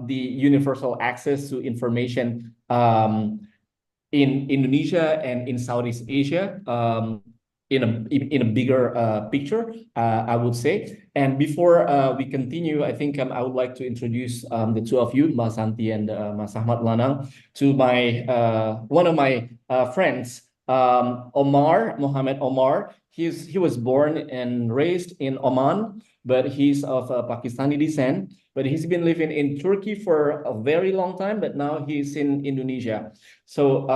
the universal access to information in Indonesia and in Southeast Asia in a bigger picture, I would say. And before we continue, I think I would like to introduce the two of you, Mas Santi and Mas Ahmad Lanang, to my one of my friends, Mohammed Omar. He was born and raised in Oman, but he's of Pakistani descent. But he's been living in Turkey for a very long time, but now he's in Indonesia. So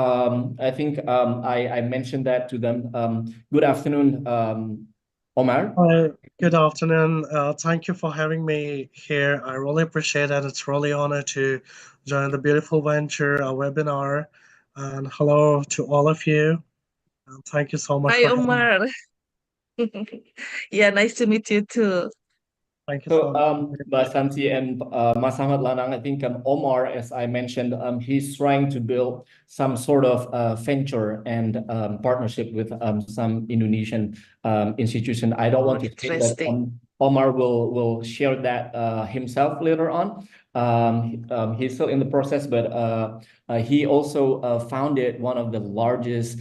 I think I mentioned that to them. Good afternoon, Omar. Hi, good afternoon. Thank you for having me here. I really appreciate it. It's really honor to join the beautiful venture, webinar. And hello to all of you. And thank you so much Hi, for having me. Omar. Yeah, nice to meet you too. Thank you So, so much. Mbak Santi and Mas Ahmad Lanang, I think Omar, as I mentioned, he's trying to build some sort of venture and partnership with some Indonesian institution. I don't Oh, want to say that interesting. Omar will share that himself later on. He's still in the process, but he also founded one of the largest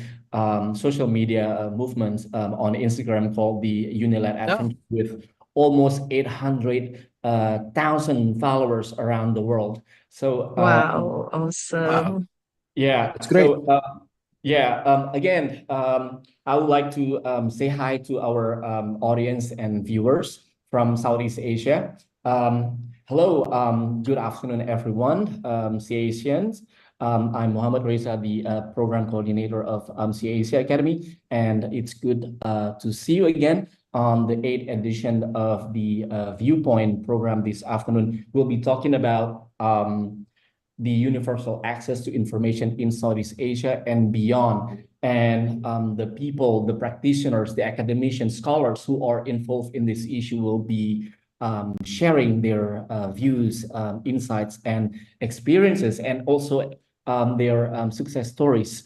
social media movements on Instagram called the Unilat Adventure with almost 800,000 followers around the world. So Wow, Wow, awesome. yeah, it's great. again, I would like to say hi to our audience and viewers from Southeast Asia. Hello, good afternoon, everyone, CASIANs. I'm Muhammad Reza, the program coordinator of CASIA Academy, and it's good to see you again on the 8th edition of the Viewpoint program this afternoon. We'll be talking about the universal access to information in Southeast Asia and beyond. And the people, the practitioners, the academicians, scholars who are involved in this issue will be sharing their views, insights, and experiences, and also their success stories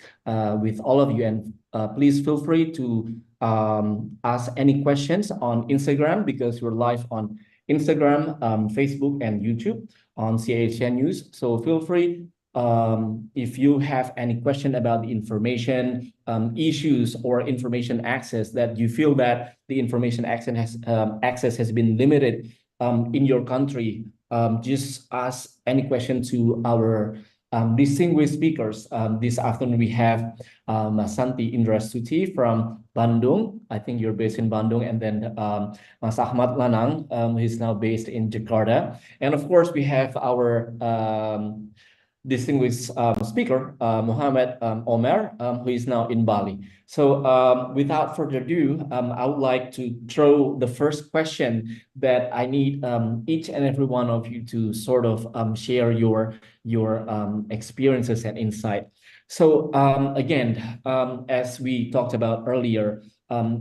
with all of you. And please feel free to ask any questions on Instagram, because we're live on Instagram, Facebook, and YouTube on CASN News. So feel free if you have any question about the information issues or information access that you feel that the information access has been limited in your country. Just ask any question to our distinguished speakers. This afternoon we have Santi Indrastuti from Bandung. I think you're based in Bandung, and then Mas Ahmad Lanang, who is now based in Jakarta. And of course, we have our distinguished speaker, Mohammed Omer, who is now in Bali. So without further ado, I would like to throw the first question that I need each and every one of you to sort of share your experiences and insight. So again, as we talked about earlier,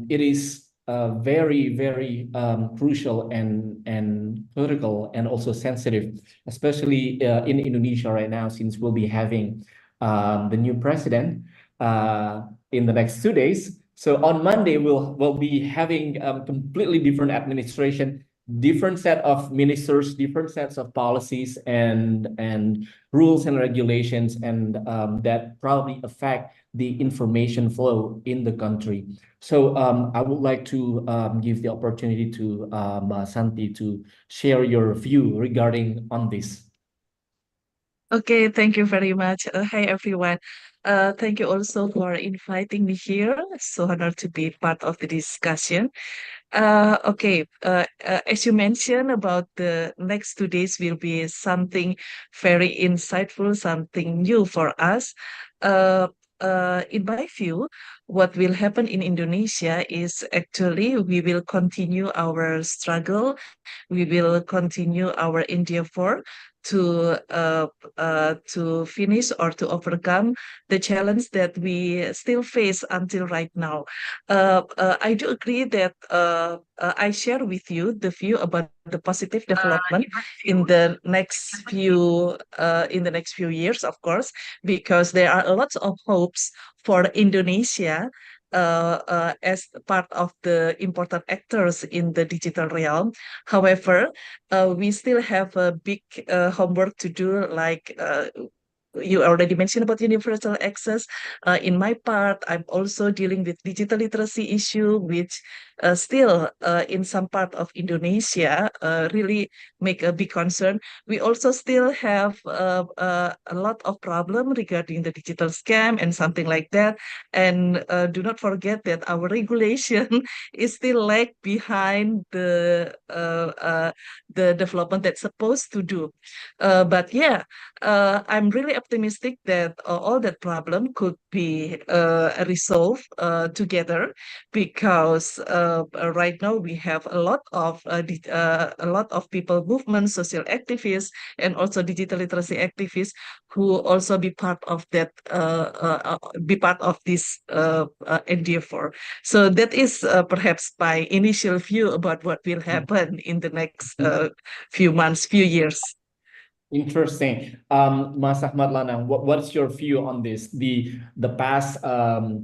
it is very, very crucial and critical and also sensitive, especially in Indonesia right now, since we'll be having the new president in the next 2 days. So on Monday, we'll be having completely different administration, different set of ministers, different sets of policies and rules and regulations, and that probably affect the information flow in the country. So I would like to give the opportunity to Santi to share your view regarding on this. Okay, thank you very much. Hi, everyone. Thank you also for inviting me here. So honored to be part of the discussion. Okay, as you mentioned about the next 2 days will be something very insightful, something new for us. Uh, in my view, what will happen in Indonesia is actually we will continue our struggle, we will continue our endeavor to finish or to overcome the challenge that we still face until right now. I do agree that I share with you the view about the positive development in the next few years, of course, because there are a lot of hopes for Indonesia as part of the important actors in the digital realm. However, we still have a big homework to do, like you already mentioned about universal access. In my part, I'm also dealing with digital literacy issue, which still in some part of Indonesia really make a big concern. We also still have a lot of problem regarding the digital scam and something like that. And do not forget that our regulation is still lag behind the development that's supposed to do. But yeah, I'm really optimistic that all that problem could be resolved together, because right now we have a lot of people, movements, social activists, and also digital literacy activists who also be part of this endeavor. So that is perhaps my initial view about what will happen in the next few months, few years. Interesting. Mas Ahmad Lanang, what's your view on this? The past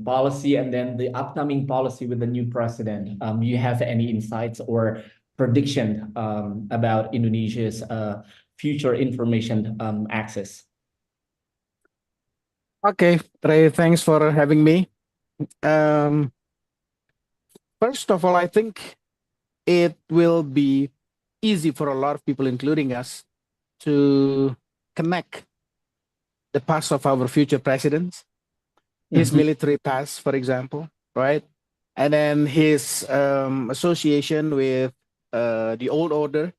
policy and then the upcoming policy with the new president. Do you have any insights or prediction about Indonesia's future information access? Okay, Ray, thanks for having me. First of all, I think it will be easy for a lot of people, including us, to connect the past of our future presidents, his military past, for example, right? And then his association with the old order,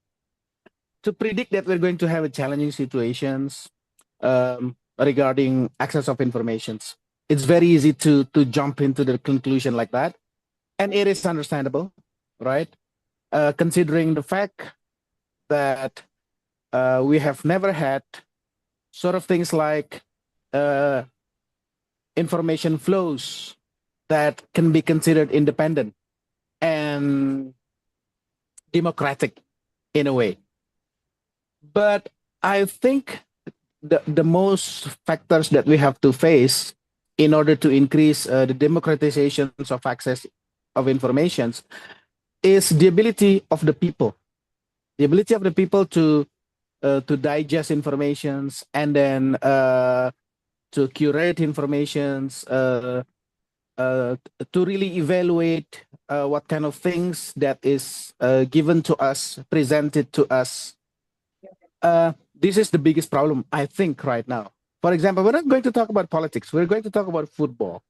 to predict that we're going to have a challenging situations regarding access of informations. It's very easy to jump into the conclusion like that. And it is understandable, right? Considering the fact that we have never had sort of things like information flows that can be considered independent and democratic in a way. But I think the most factors that we have to face in order to increase the democratization of access of informations is the ability of the people. The ability of the people to digest informations and then to curate informations, to really evaluate what kind of things that is given to us, presented to us. This is the biggest problem, I think, right now. For example, we're not going to talk about politics. We're going to talk about football.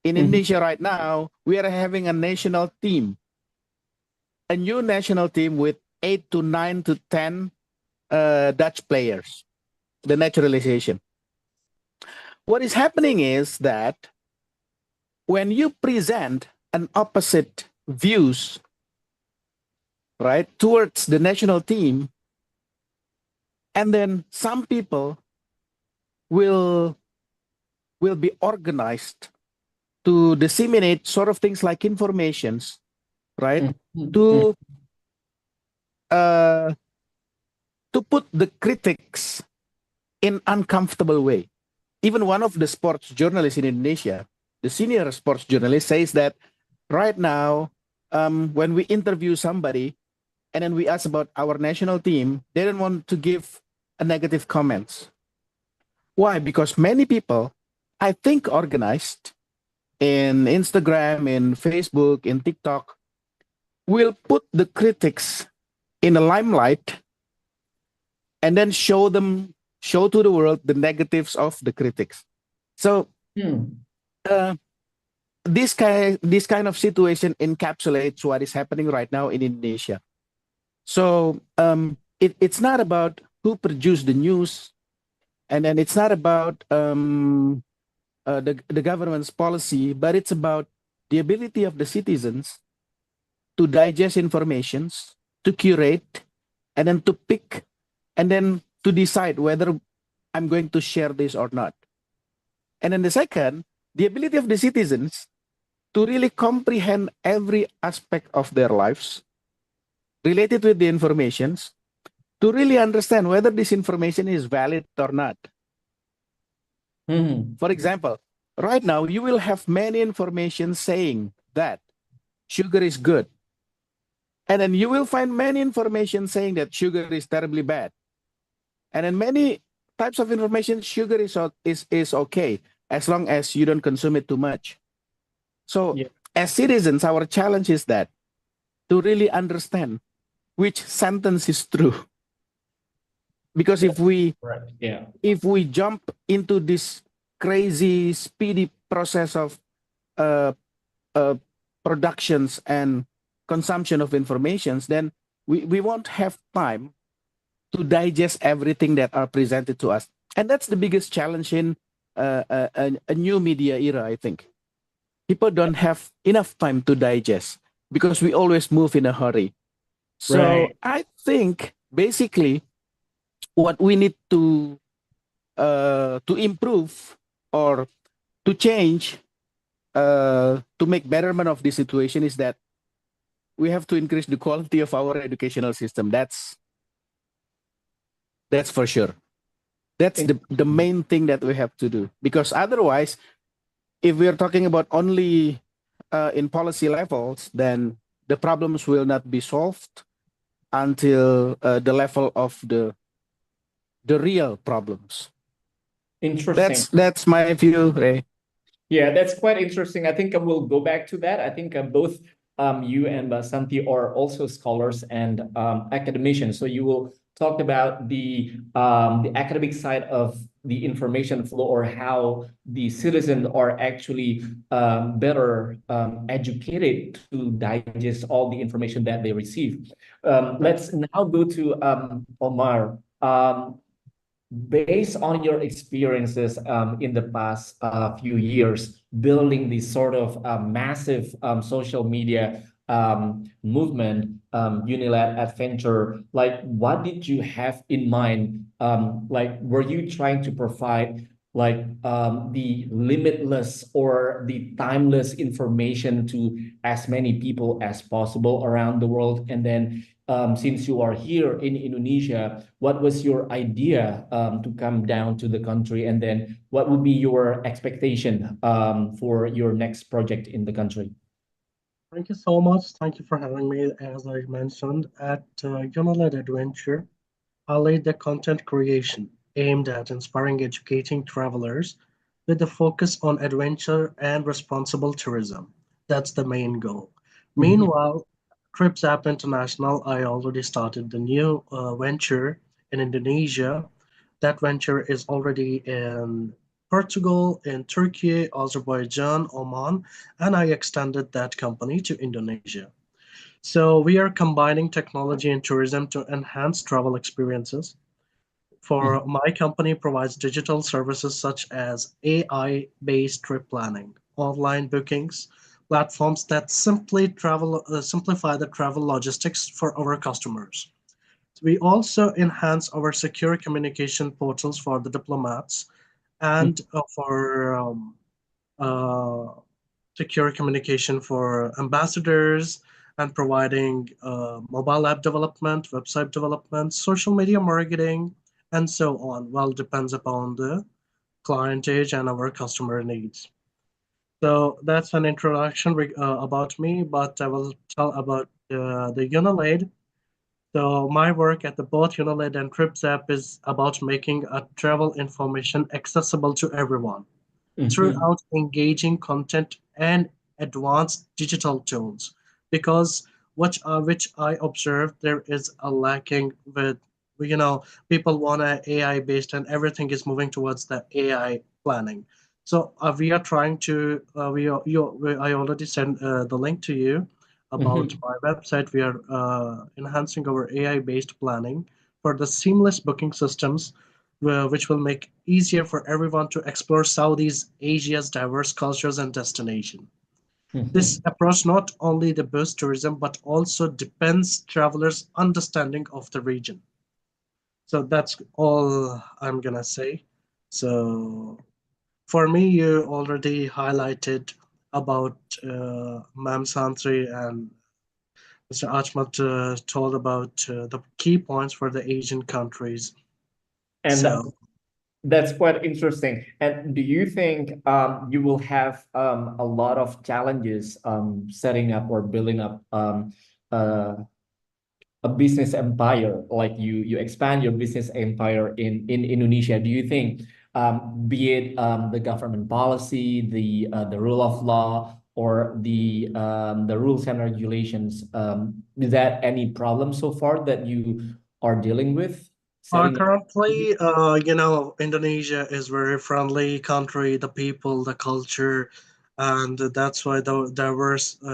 In Indonesia right now, we are having a national team, a new national team with 8 to 9 to 10 Dutch players, the naturalization. What is happening is that when you present an opposite views, right, towards the national team, and then some people will be organized to disseminate sort of things like informations, right, to put the critics in uncomfortable way. Even one of the sports journalists in Indonesia, the senior sports journalist, says that right now, when we interview somebody and then we ask about our national team, they don't want to give a negative comments. Why? Because many people, I think, organized in Instagram, in Facebook, in TikTok, will put the critics in the limelight and then show to the world the negatives of the critics. So this kind of situation encapsulates what is happening right now in Indonesia. So it's not about who produced the news, and then it's not about the government's policy, but it's about the ability of the citizens to digest informations, to curate, and then to pick, and then to decide whether I'm going to share this or not. And then the second, the ability of the citizens to really comprehend every aspect of their lives related with the informations, to really understand whether this information is valid or not. For example, right now you will have many information saying that sugar is good. And then you will find many information saying that sugar is terribly bad. And then many types of information, sugar is okay as long as you don't consume it too much. So Yeah. as citizens, our challenge is that to really understand which sentence is true. Because if we Right. Yeah. jump into this crazy speedy process of uh, uh, productions and consumption of informations, then we won't have time to digest everything that are presented to us. And that's the biggest challenge in a new media era, I think. People don't have enough time to digest because we always move in a hurry. So Right. I think basically what we need to improve or to change to make betterment of this situation is that we have to increase the quality of our educational system. That's for sure. That's the main thing that we have to do, because otherwise, if we are talking about only in policy levels, then the problems will not be solved until the level of the real problems. Interesting. That's my view, Ray. Yeah, that's quite interesting. I think we'll go back to that. I think both you and Santi are also scholars and academicians. So you will talk about the academic side of the information flow, or how the citizens are actually better educated to digest all the information that they receive. Let's now go to Omar. Based on your experiences in the past few years, building this sort of massive social media movement, Unilad Adventure, like what did you have in mind? Like, were you trying to provide like the limitless or the timeless information to as many people as possible around the world? And then since you are here in Indonesia, what was your idea to come down to the country? And then what would be your expectation for your next project in the country? Thank you so much. Thank you for having me. As I mentioned, at Unilad Adventure, I lead the content creation aimed at inspiring, educating travelers with a focus on adventure and responsible tourism. That's the main goal. Mhm. Meanwhile, Trips App International, I already started the new venture in Indonesia. That venture is already in Portugal, in Turkey, Azerbaijan, Oman, and I extended that company to Indonesia. So we are combining technology and tourism to enhance travel experiences. Mhm. For my company provides digital services such as AI-based trip planning, online bookings, platforms that simplify the travel logistics for our customers. We also enhance our secure communication portals for the diplomats and for uh, secure communication for ambassadors, and providing mobile app development, website development, social media marketing, and so on. Well, depends upon the client age and our customer needs. So that's an introduction about me, but I will tell about the Unilade. So my work at the both Unilade and Trips app is about making a travel information accessible to everyone Mhm. throughout engaging content and advanced digital tools, because which I observed there is a lacking with, people want a AI based, and everything is moving towards the AI planning. So we are trying to I already sent the link to you about Mhm. my website. We are enhancing our AI based planning for the seamless booking systems, which will make easier for everyone to explore Southeast Asia's diverse cultures and destination. This Mhm. approach not only the boosts tourism but also depends travelers' understanding of the region. So that's all I'm gonna say. So for me, you already highlighted about Ma'am Santri and Mr. Achmat told about the key points for the Asian countries. And So. That's quite interesting. And do you think you will have a lot of challenges setting up or building up uh, a business empire, like you expand your business empire in Indonesia? Do you think, be it the government policy, the rule of law, or the rules and regulations, is that any problem so far that you are dealing with setting up? Currently, Indonesia is very friendly country, the people, the culture, and that's why the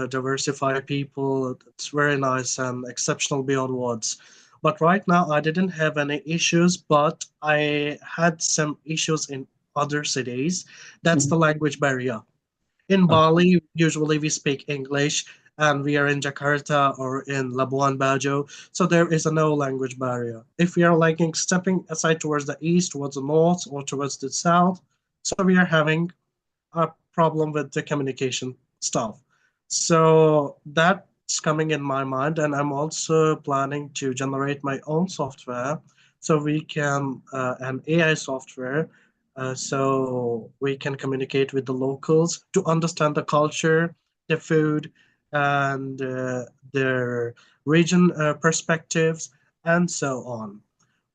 diversified people, it's very nice and exceptional beyond words. But right now, I didn't have any issues, but I had some issues in other cities. That's the language barrier. In Uh, Bali, usually we speak English, and we are in Jakarta or in Labuan Bajo, so there is a no language barrier. If we are liking stepping aside towards the east, towards the north, or towards the south, so we are having a problem with the communication stuff. So that's coming in my mind, and I'm also planning to generate my own software so we can an AI software so we can communicate with the locals to understand the culture, the food, and their region perspectives, and so on.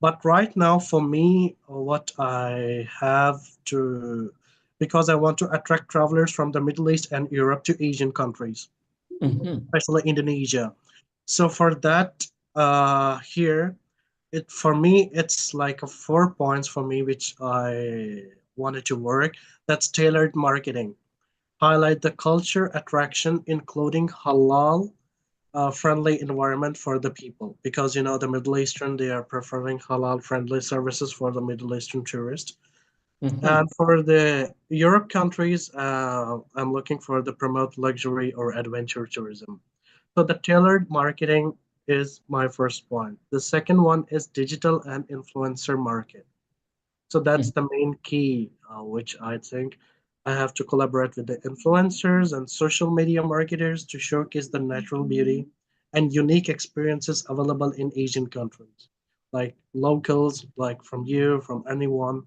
But right now, for me, what I have to, because I want to attract travelers from the Middle East and Europe to Asian countries, mhm, especially Indonesia. So for that, here, it for me, it's like a 4 points for me, which I wanted to work. That's tailored marketing. Highlight the culture attraction, including halal friendly environment for the people, because the Middle Eastern, they are preferring halal friendly services for the Middle Eastern tourists. mhm, And for the Europe countries, I'm looking for the promote luxury or adventure tourism. So the tailored marketing is my first point. The second one is digital and influencer market. So that's mhm, the main key, which I think I have to collaborate with the influencers and social media marketers to showcase the natural beauty and unique experiences available in Asian countries, like locals, like from you, from anyone.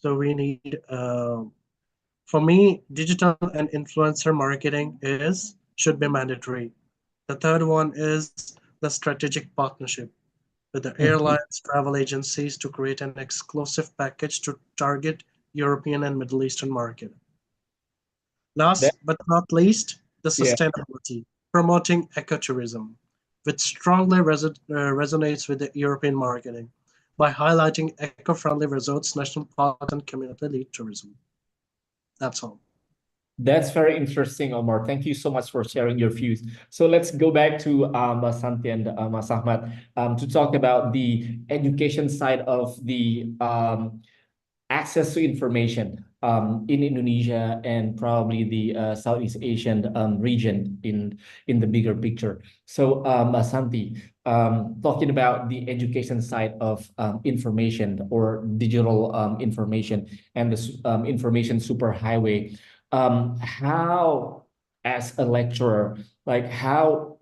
So we need, for me, digital and influencer marketing is should be mandatory. The third one is the strategic partnership with the mhm. airlines, travel agencies to create an exclusive package to target European and Middle Eastern market. That, Last but not least, the yeah. sustainability, promoting ecotourism, which strongly resonates with the European marketing by highlighting eco-friendly resorts, national parks, and community-led tourism. That's all. That's very interesting, Omar. Thank you so much for sharing your views. So let's go back to Mas Santi and Mas Ahmad to talk about the education side of the access to information in Indonesia and probably the Southeast Asian region in the bigger picture. So, Santi, talking about the education side of information or digital information and the information superhighway, how, as a lecturer, like how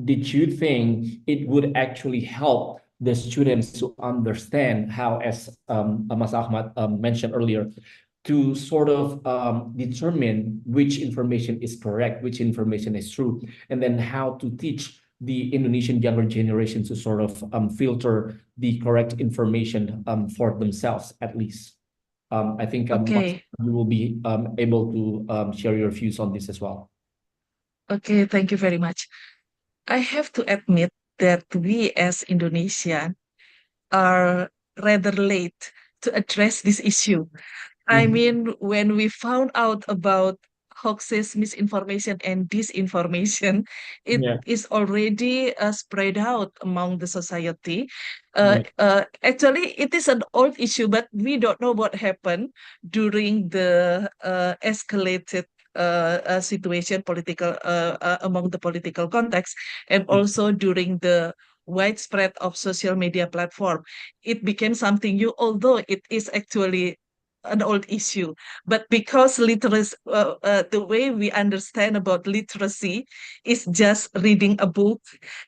did you think it would actually help the students to understand how, as Mas Ahmad mentioned earlier, to sort of determine which information is correct, which information is true, and then how to teach the Indonesian younger generation to sort of filter the correct information for themselves, at least. I think Okay. you will be able to share your views on this as well. Okay, thank you very much. I have to admit that we as Indonesian are rather late to address this issue. I Mhm. mean, when we found out about hoaxes, misinformation, and disinformation, it Yeah, is already spread out among the society. yeah. Actually, it is an old issue, but we don't know what happened during the escalated situation, political among the political context, and also during the widespread of social media platform. It became something new, although it is actually an old issue, but because literacy, the way we understand about literacy is just reading a book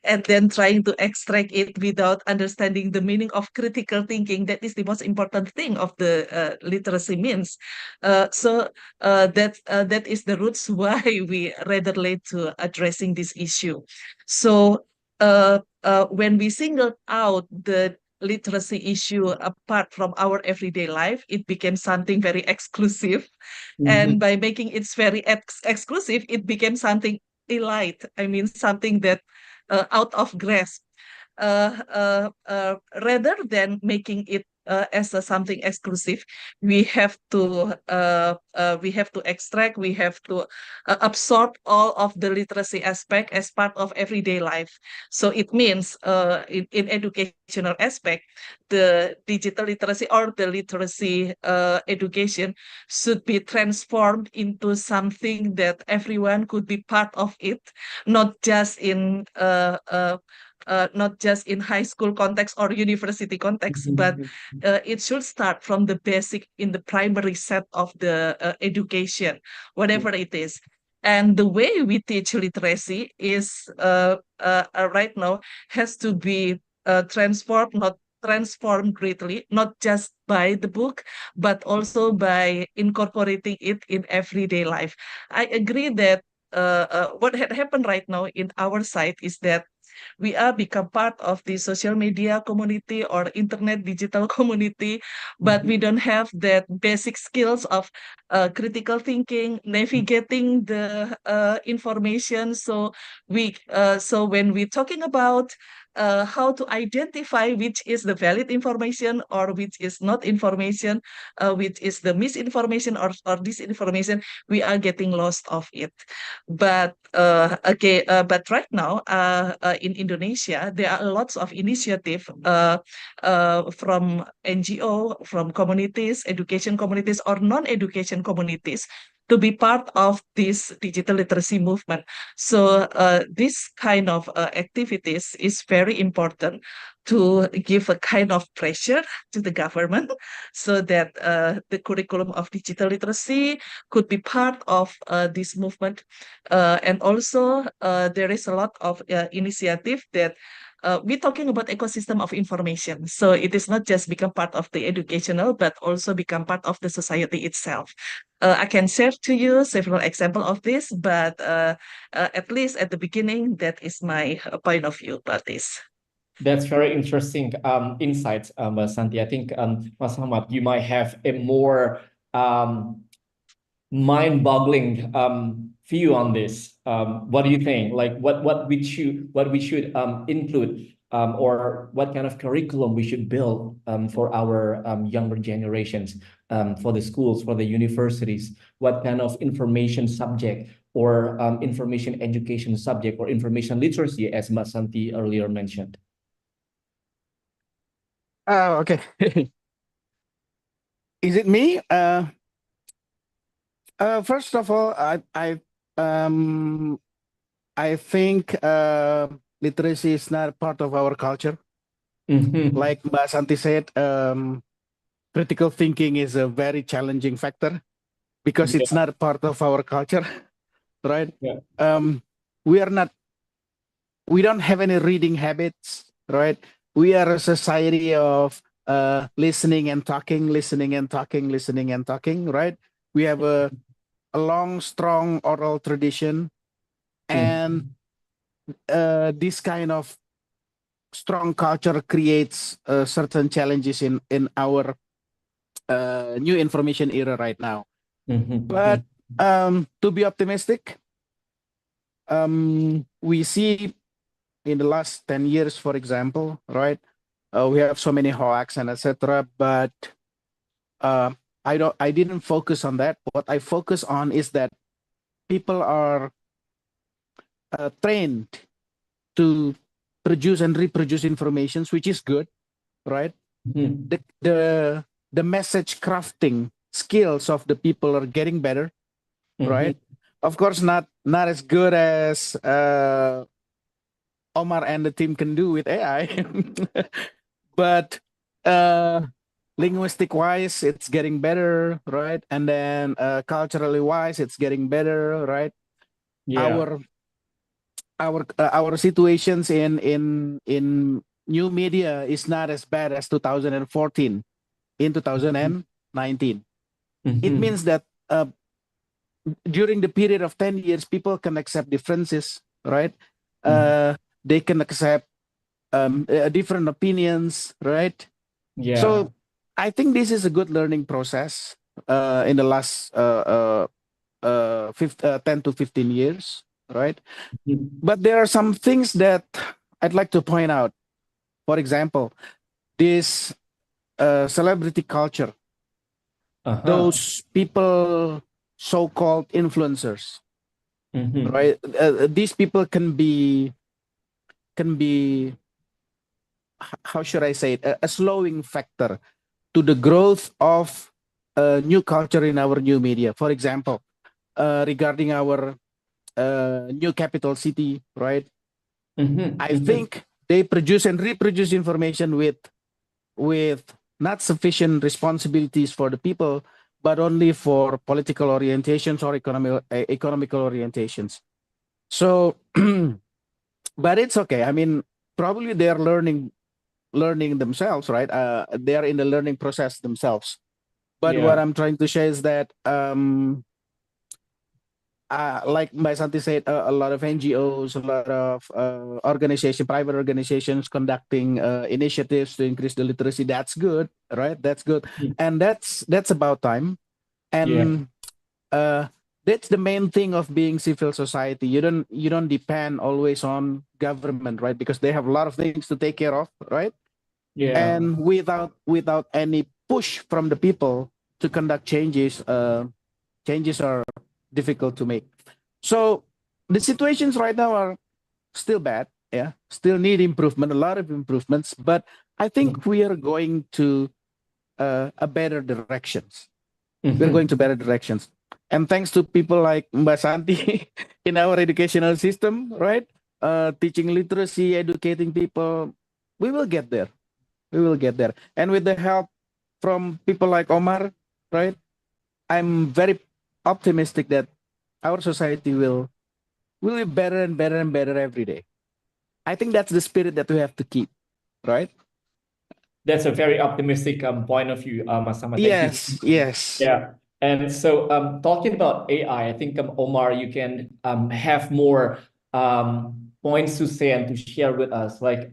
and then trying to extract it without understanding the meaning of critical thinking. That is the most important thing of the literacy means. That is the roots why we rather late to addressing this issue. So when we singled out the literacy issue apart from our everyday life, it became something very exclusive. And by making it very exclusive, it became something elite. I mean, something that out of grasp. Rather than making it as something exclusive, we have to extract, we have to absorb all of the literacy aspect as part of everyday life. So it means in educational aspect, the digital literacy or the literacy education should be transformed into something that everyone could be part of it, not just in not just in high school context or university context, but it should start from the basic in the primary set of the education, whatever it is. And the way we teach literacy is right now has to be transformed greatly, not just by the book, but also by incorporating it in everyday life. I agree that what had happened right now in our side is that we are become part of the social media community or internet digital community, but we don't have that basic skills of critical thinking, navigating the information. So when we're talking about how to identify which is the valid information or which is not information, which is the misinformation or disinformation, we are getting lost of it. But but right now in Indonesia, there are lots of initiative from NGO, from communities, education communities, or non-education communities to be part of this digital literacy movement. So this kind of activities is very important to give a kind of pressure to the government so that the curriculum of digital literacy could be part of this movement. And also there is a lot of initiative that we're talking about ecosystem of information. So it is not just become part of the educational, but also become part of the society itself. I can share to you several examples of this, but at least at the beginning, that is my point of view about this. That's very interesting insights, Santi. I think, Mas Ahmad, you might have a more mind-boggling view on this. What do you think? Like, what we should include, or what kind of curriculum we should build for our younger generations, for the schools, for the universities? What kind of information subject or information education subject or information literacy, as Mas Santi earlier mentioned? Okay. Is it me? First of all, I think literacy is not part of our culture. Like Mbak Santi said, critical thinking is a very challenging factor because it's not part of our culture, right? Yeah. We don't have any reading habits, right? We are a society of listening and talking, listening and talking, listening and talking, right? We have a long, strong oral tradition, and this kind of strong culture creates certain challenges in our new information era right now. But to be optimistic, we see in the last 10 years, for example, right? We have so many hoax and etc. But I didn't focus on that. What I focus on is that people are trained to produce and reproduce informations, which is good, right? The message crafting skills of the people are getting better, right? Of course, not as good as Omar and the team can do with AI, but linguistic wise, it's getting better, right? And then culturally wise, it's getting better, right? Yeah. Our situations in new media is not as bad as 2014 in 2019. It Mhm. means that during the period of 10 years, people can accept differences, right? Mhm. They can accept different opinions, right? Yeah. So I think this is a good learning process in the last 10 to 15 years, right? Mhm. But there are some things that I'd like to point out. For example, this celebrity culture, Uh-huh. those people, so-called influencers, Mhm. right? These people can be how should I say it, a slowing factor to the growth of new culture in our new media. For example, regarding our new capital city, right? Mhm. I Mhm. think they produce and reproduce information with not sufficient responsibilities for the people, but only for political orientations or economical orientations. So, but it's okay. I mean, probably they're learning themselves, right? They are in the learning process themselves. But what Yeah. I'm trying to share is that like Mbak Santi said, a lot of NGOs, a lot of private organizations conducting initiatives to increase the literacy. That's good, right? That's good, Mm. and that's about time. Yeah. And uh, that's the main thing of being civil society. You don't depend always on government, right? Because they have a lot of things to take care of, right? Yeah. And without any push from the people to conduct changes, changes are difficult to make. So the situations right now are still bad. Yeah, still need improvement, a lot of improvements. But I think we are going to a better directions. We're going to Mhm. better directions, and thanks to people like Mbak Santi in our educational system, right? Teaching literacy, educating people, we will get there. We will get there, and with the help from people like Omar, right? I'm very optimistic that our society will be better and better and better every day. I think that's the spirit that we have to keep, right? That's a very optimistic point of view, Masama. Thank you. Yes, yes. Yeah. And so talking about AI, I think Omar, you can have more points to say and to share with us. Like,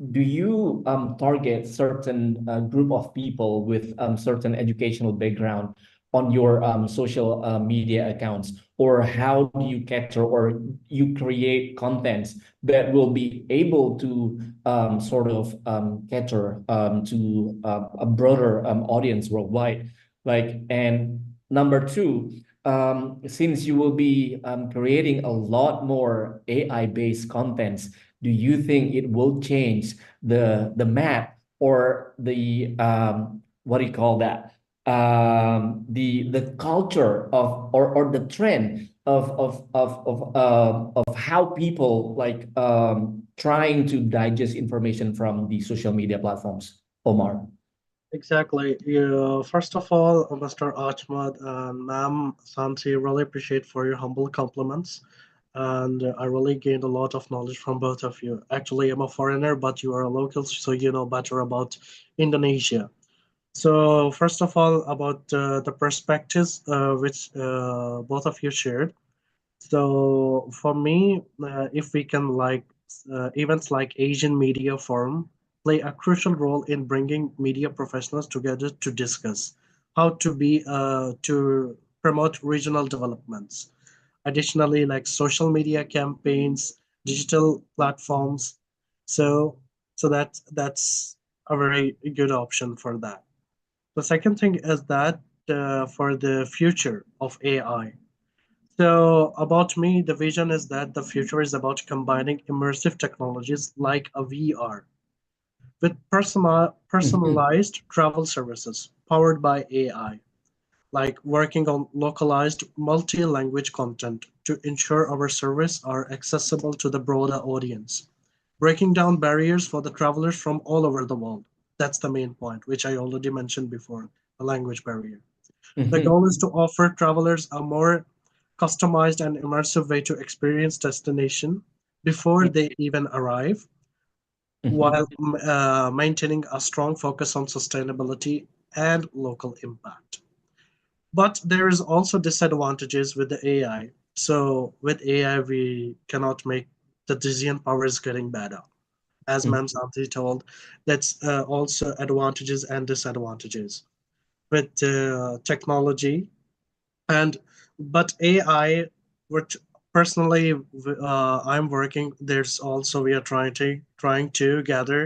do you target certain group of people with certain educational background on your social media accounts? Or how do you capture or you create contents that will be able to sort of cater to a broader audience worldwide? Like, and number two, since you will be creating a lot more AI-based contents, do you think it will change the map or the what do you call that? The culture of or the trend of how people like trying to digest information from the social media platforms, Omar? Exactly. First of all, Mr. Ahmad and Ma'am Santi, really appreciate for your humble compliments. And I really gained a lot of knowledge from both of you. Actually, I'm a foreigner, but you are a local, so you know better about Indonesia. So, first of all, about the perspectives which both of you shared. So for me, if we can like events like Asian Media Forum play a crucial role in bringing media professionals together to discuss how to promote regional developments. Additionally, like social media campaigns, digital platforms. So that's a very good option for that. The second thing is that for the future of AI. So, about me, the vision is that the future is about combining immersive technologies like a VR with Mhm. personalized travel services powered by AI, like working on localized multi language content to ensure our service are accessible to the broader audience, breaking down barriers for the travelers from all over the world. That's the main point, which I already mentioned before, the language barrier. The Mhm. goal is to offer travelers a more customized and immersive way to experience destination before they even arrive, while Mhm. maintaining a strong focus on sustainability and local impact. But there is also disadvantages with the AI. So with AI, we cannot make the decision power is getting better. As Mhm. Ma'am Santi told, that's also advantages and disadvantages with technology. And but AI, which personally I'm working, there's also we are trying to gather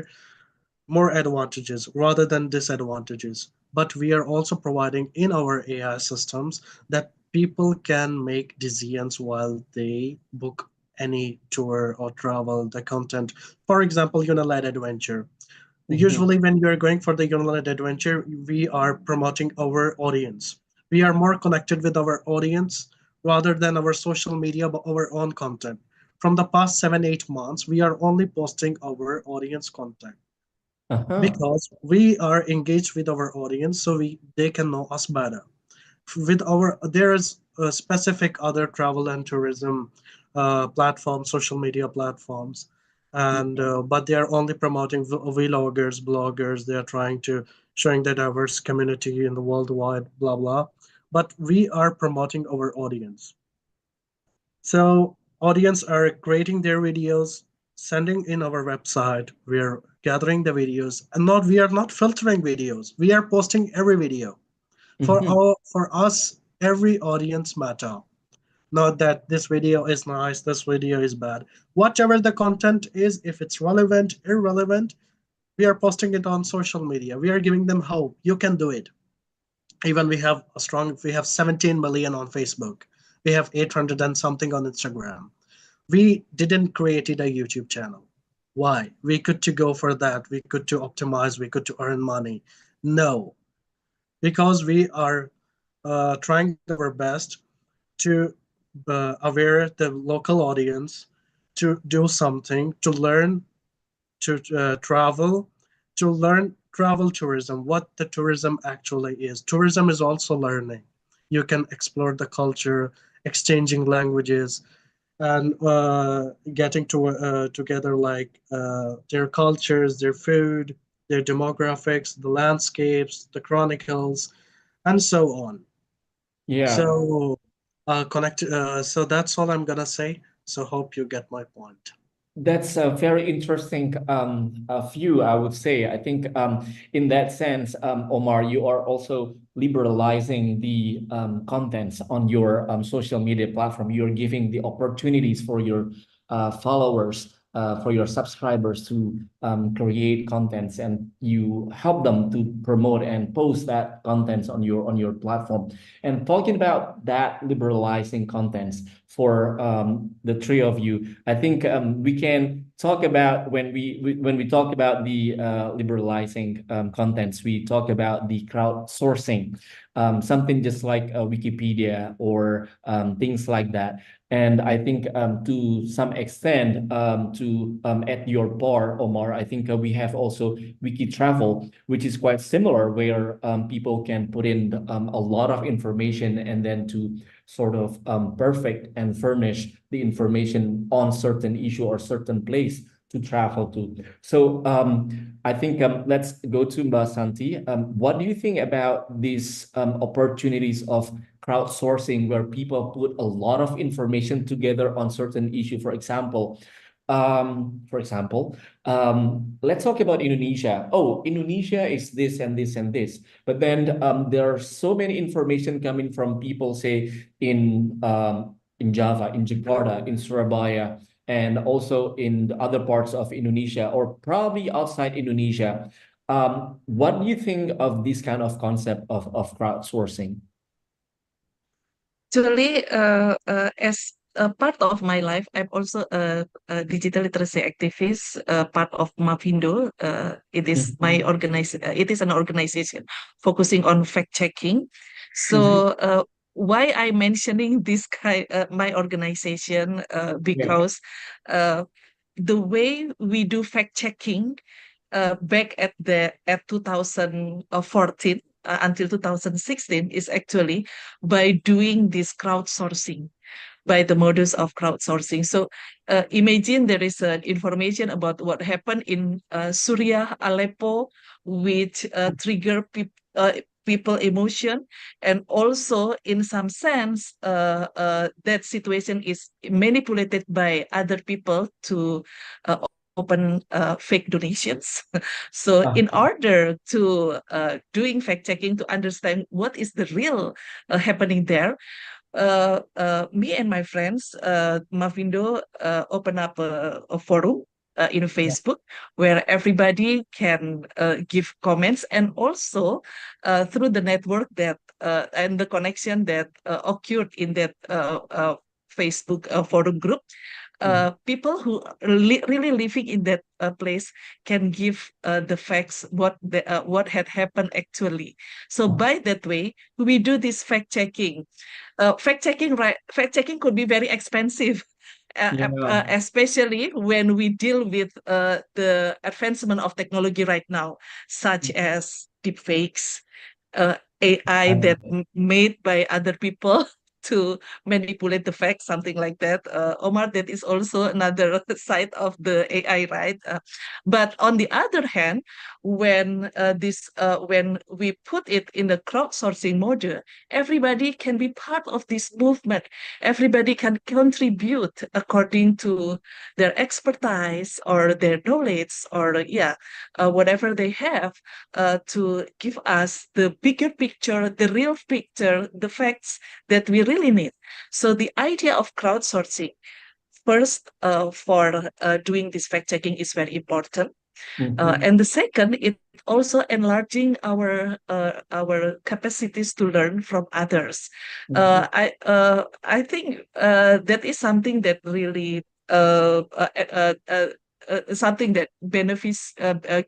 more advantages rather than disadvantages. But we are also providing in our AI systems that people can make decisions while they book any tour or travel the content. For example, Unilad Adventure. Mhm. Usually, when we are going for the Unilad Adventure, we are promoting our audience. We are more connected with our audience rather than our social media, but our own content. From the past 7, 8 months, we are only posting our audience content Uh-huh. because we are engaged with our audience so they can know us better. With our there is a specific other travel and tourism platforms, social media platforms, and but they are only promoting vloggers, bloggers. They are trying to showing the diverse community in the worldwide, blah blah. But we are promoting our audience. So audience are creating their videos, sending in our website. We're gathering the videos, and not we are not filtering videos. We are posting every video. Mhm. For us, every audience matter. Not that this video is nice, this video is bad. Whatever the content is, if it's relevant, irrelevant, we are posting it on social media. We are giving them hope. You can do it. Even we have 17 million on Facebook. We have 800 and something on Instagram. We didn't create a YouTube channel. Why? We could to go for that. We could to optimize. We could to earn money. No, because we are trying our best to aware the local audience to do something, to learn, to travel, to learn travel tourism, what the tourism actually is. Tourism is also learning. You can explore the culture, exchanging languages, and getting together like their cultures, their food, their demographics, the landscapes, the chronicles, and so on. Yeah. So so that's all I'm gonna say. So hope you get my point. That's a very interesting view, I would say. I think in that sense, Omar, you are also liberalizing the contents on your social media platform. You're giving the opportunities for your followers, for your subscribers to create contents, and you help them to promote and post that contents on your platform. And talking about that liberalizing contents for the three of you, I think we can talk about when we talk about the liberalizing contents, we talk about the crowdsourcing, something just like Wikipedia or things like that. And I think to some extent, to at your bar, Omar, I think we have also Wiki Travel, which is quite similar, where people can put in a lot of information and then to sort of perfect and furnish the information on certain issue or certain place to travel to. So I think let's go to Mbak Santi. What do you think about these opportunities of crowdsourcing where people put a lot of information together on certain issue? For example, let's talk about Indonesia. Oh, Indonesia is this and this and this. But then there are so many information coming from people, say in Java, in Jakarta, in Surabaya, and also in the other parts of Indonesia or probably outside Indonesia. What do you think of this kind of concept of crowdsourcing? Actually, as a part of my life, I'm also a digital literacy activist, part of Mavindo. Mhm. It is an organization focusing on fact checking. Mhm. So, why I'm mentioning this kind, my organization, Yeah. because uh, the way we do fact checking back at 2014 until 2016 is actually by doing this crowdsourcing, by the modus of crowdsourcing. So imagine there is information about what happened in Syria, Aleppo, which trigger people emotion, and also in some sense that situation is manipulated by other people to open fake donations. So in order to doing fact checking to understand what is the real happening there, me and my friends, Mavindo, open up a forum in Facebook where everybody can give comments, and also through the network that and the connection that occurred in that Facebook forum group. People who are really living in that place can give the facts, what had happened actually. So by that way, we do this fact checking. Fact checking could be very expensive, especially when we deal with the advancement of technology right now, such as deepfakes, AI that made by other people to manipulate the facts, something like that. Omar, that is also another side of the AI, right? But on the other hand, when we put it in the crowdsourcing model, everybody can be part of this movement. Everybody can contribute according to their expertise or their knowledge, or whatever they have, to give us the bigger picture, the real picture, the facts that we really need. So the idea of crowdsourcing, first, for doing this fact checking is very important. And the second, it also enlarging our capacities to learn from others. I think that is something that really something that benefits,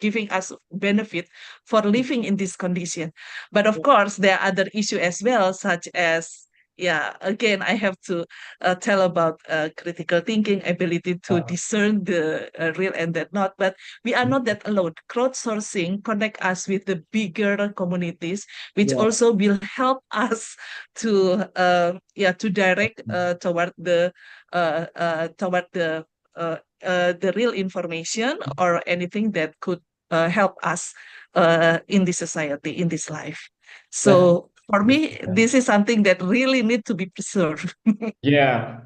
giving us benefit for living in this condition. But of course, there are other issues as well, such as, again, I have to tell about critical thinking, ability to discern the real and that not. But we are not that alone. Crowdsourcing connect us with the bigger communities, which also will help us to direct toward the real information or anything that could help us in this society, in this life. So for me, this is something that really need to be preserved. Yeah.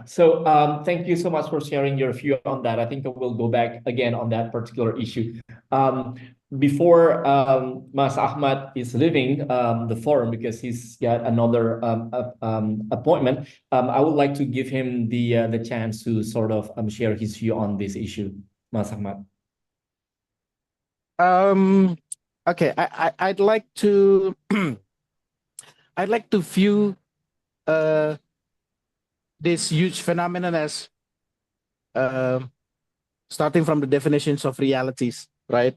So thank you so much for sharing your view on that. I think we'll go back again on that particular issue. Before Mas Ahmad is leaving the forum because he's got another appointment, I would like to give him the chance to sort of share his view on this issue, Mas Ahmad. Okay, I'd like to I'd like to view this huge phenomenon as starting from the definitions of realities, right?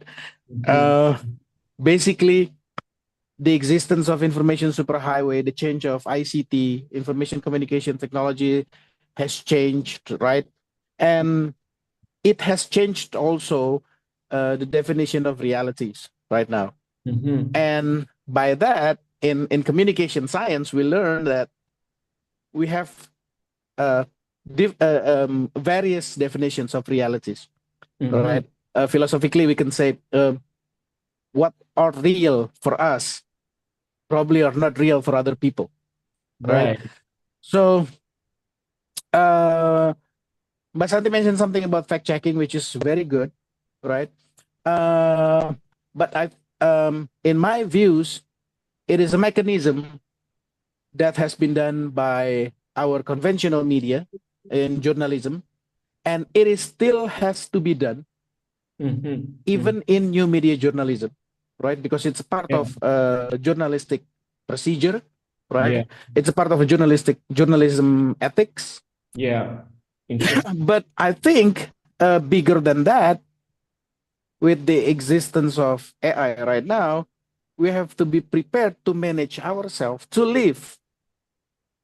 Basically, the existence of information superhighway, the change of ICT, information communication technology, has changed, right? And it has changed also the definition of realities right now. And by that, in communication science, we learn that we have various definitions of realities, right? Philosophically, we can say what are real for us probably are not real for other people, right? So, Basanti mentioned something about fact checking, which is very good, right? But in my views, it is a mechanism that has been done by our conventional media in journalism, and it is still has to be done even in new media journalism, right? Because it's a part of journalistic procedure, right? It's a part of a journalism ethics. But I think bigger than that, with the existence of AI right now, we have to be prepared to manage ourselves to live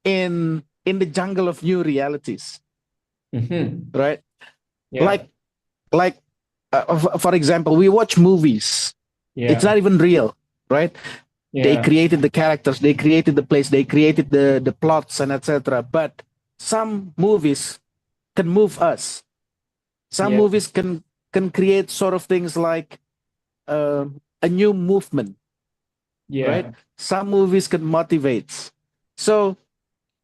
in the jungle of new realities, right? Like for example, we watch movies. It's not even real, right? They created the characters, they created the place, they created the plots and etc. But some movies can move us. Some movies can create sort of things like a new movement, right? Some movies can motivate. So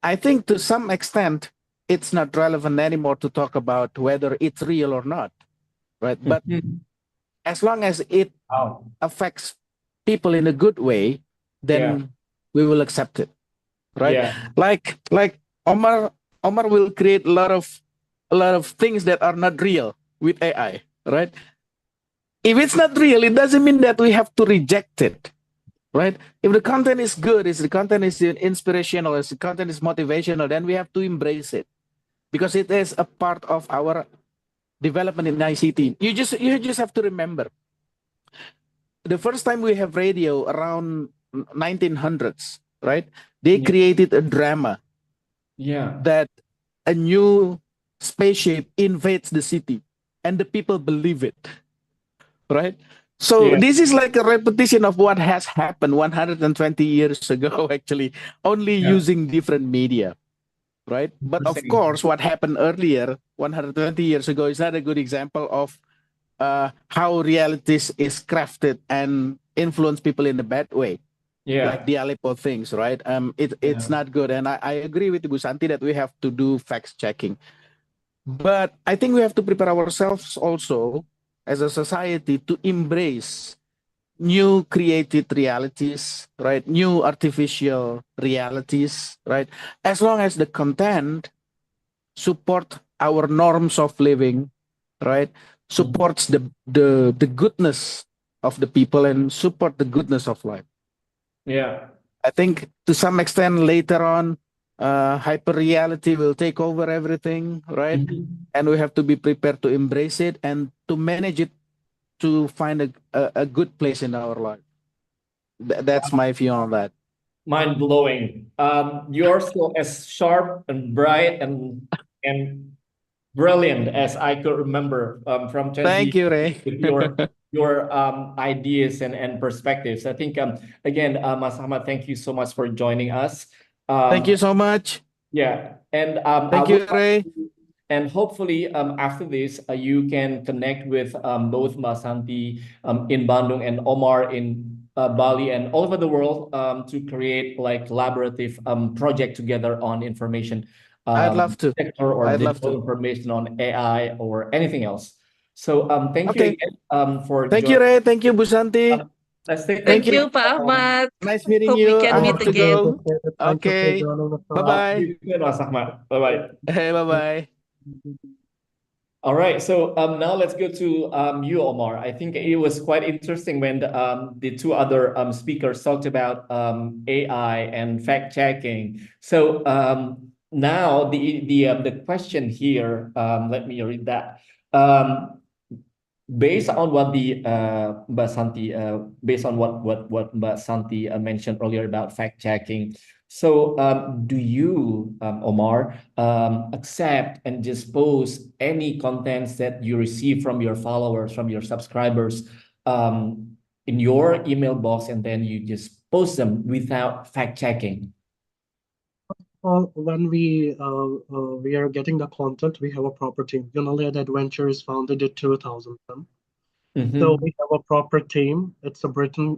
I think to some extent it's not relevant anymore to talk about whether it's real or not, right? But as long as it affects people in a good way, then we will accept it, right? Like Omar will create a lot of things that are not real with AI, right? If it's not real, it doesn't mean that we have to reject it, right? If the content is good, if the content is inspirational, if the content is motivational, then we have to embrace it because it is a part of our development in ICT. You just have to remember the first time we have radio around 1900s, right? They created a drama that a new spaceship invades the city and the people believe it, right? So this is like a repetition of what has happened 120 years ago, actually, only using different media, right? But of course, what happened earlier, 120 years ago, is not a good example of how realities is crafted and influence people in a bad way. Like the Aleppo things, right? It's not good. And I agree with Bu Santi that we have to do fact checking. But I think we have to prepare ourselves also as a society to embrace new created realities, right? New artificial realities, right? As long as the content support our norms of living, right? Supports the goodness of the people and support the goodness of life. I think to some extent later on, hyper reality will take over everything, right? And we have to be prepared to embrace it and to manage it to find a good place in our life. That's my view on that. Mind blowing. You're still as sharp and bright and brilliant as I could remember from 20 Thank you, Ray. with your ideas and perspectives. I think again, Mas Ahmad, thank you so much for joining us. Thank you so much. Yeah, and thank you, Ray. And hopefully, after this, you can connect with both Mas Santi in Bandung and Omar in Bali and all over the world to create like collaborative project together on information. I'd love to. Sector or digital information on AI or anything else. So thank you again for Thank you, Ray. Thank you, Bu Santi. Thank you, Pak Ahmad. Nice meeting Hope you. we can I meet have to again. go. Okay. Bye-bye. Bye-bye. Hey, bye-bye. All right, so now let's go to you, Omar. I think it was quite interesting when the two other speakers talked about AI and fact checking. So now the question here, let me read that. Based on what the Mbak Santi, based on what Mbak Santi mentioned earlier about fact checking. So do you, Omar, accept and just post any contents that you receive from your followers, from your subscribers in your email box, and then you just post them without fact checking? Well, when we are getting the content, we have a proper team. United Adventure is founded in 2010. So we have a proper team. It's a Britain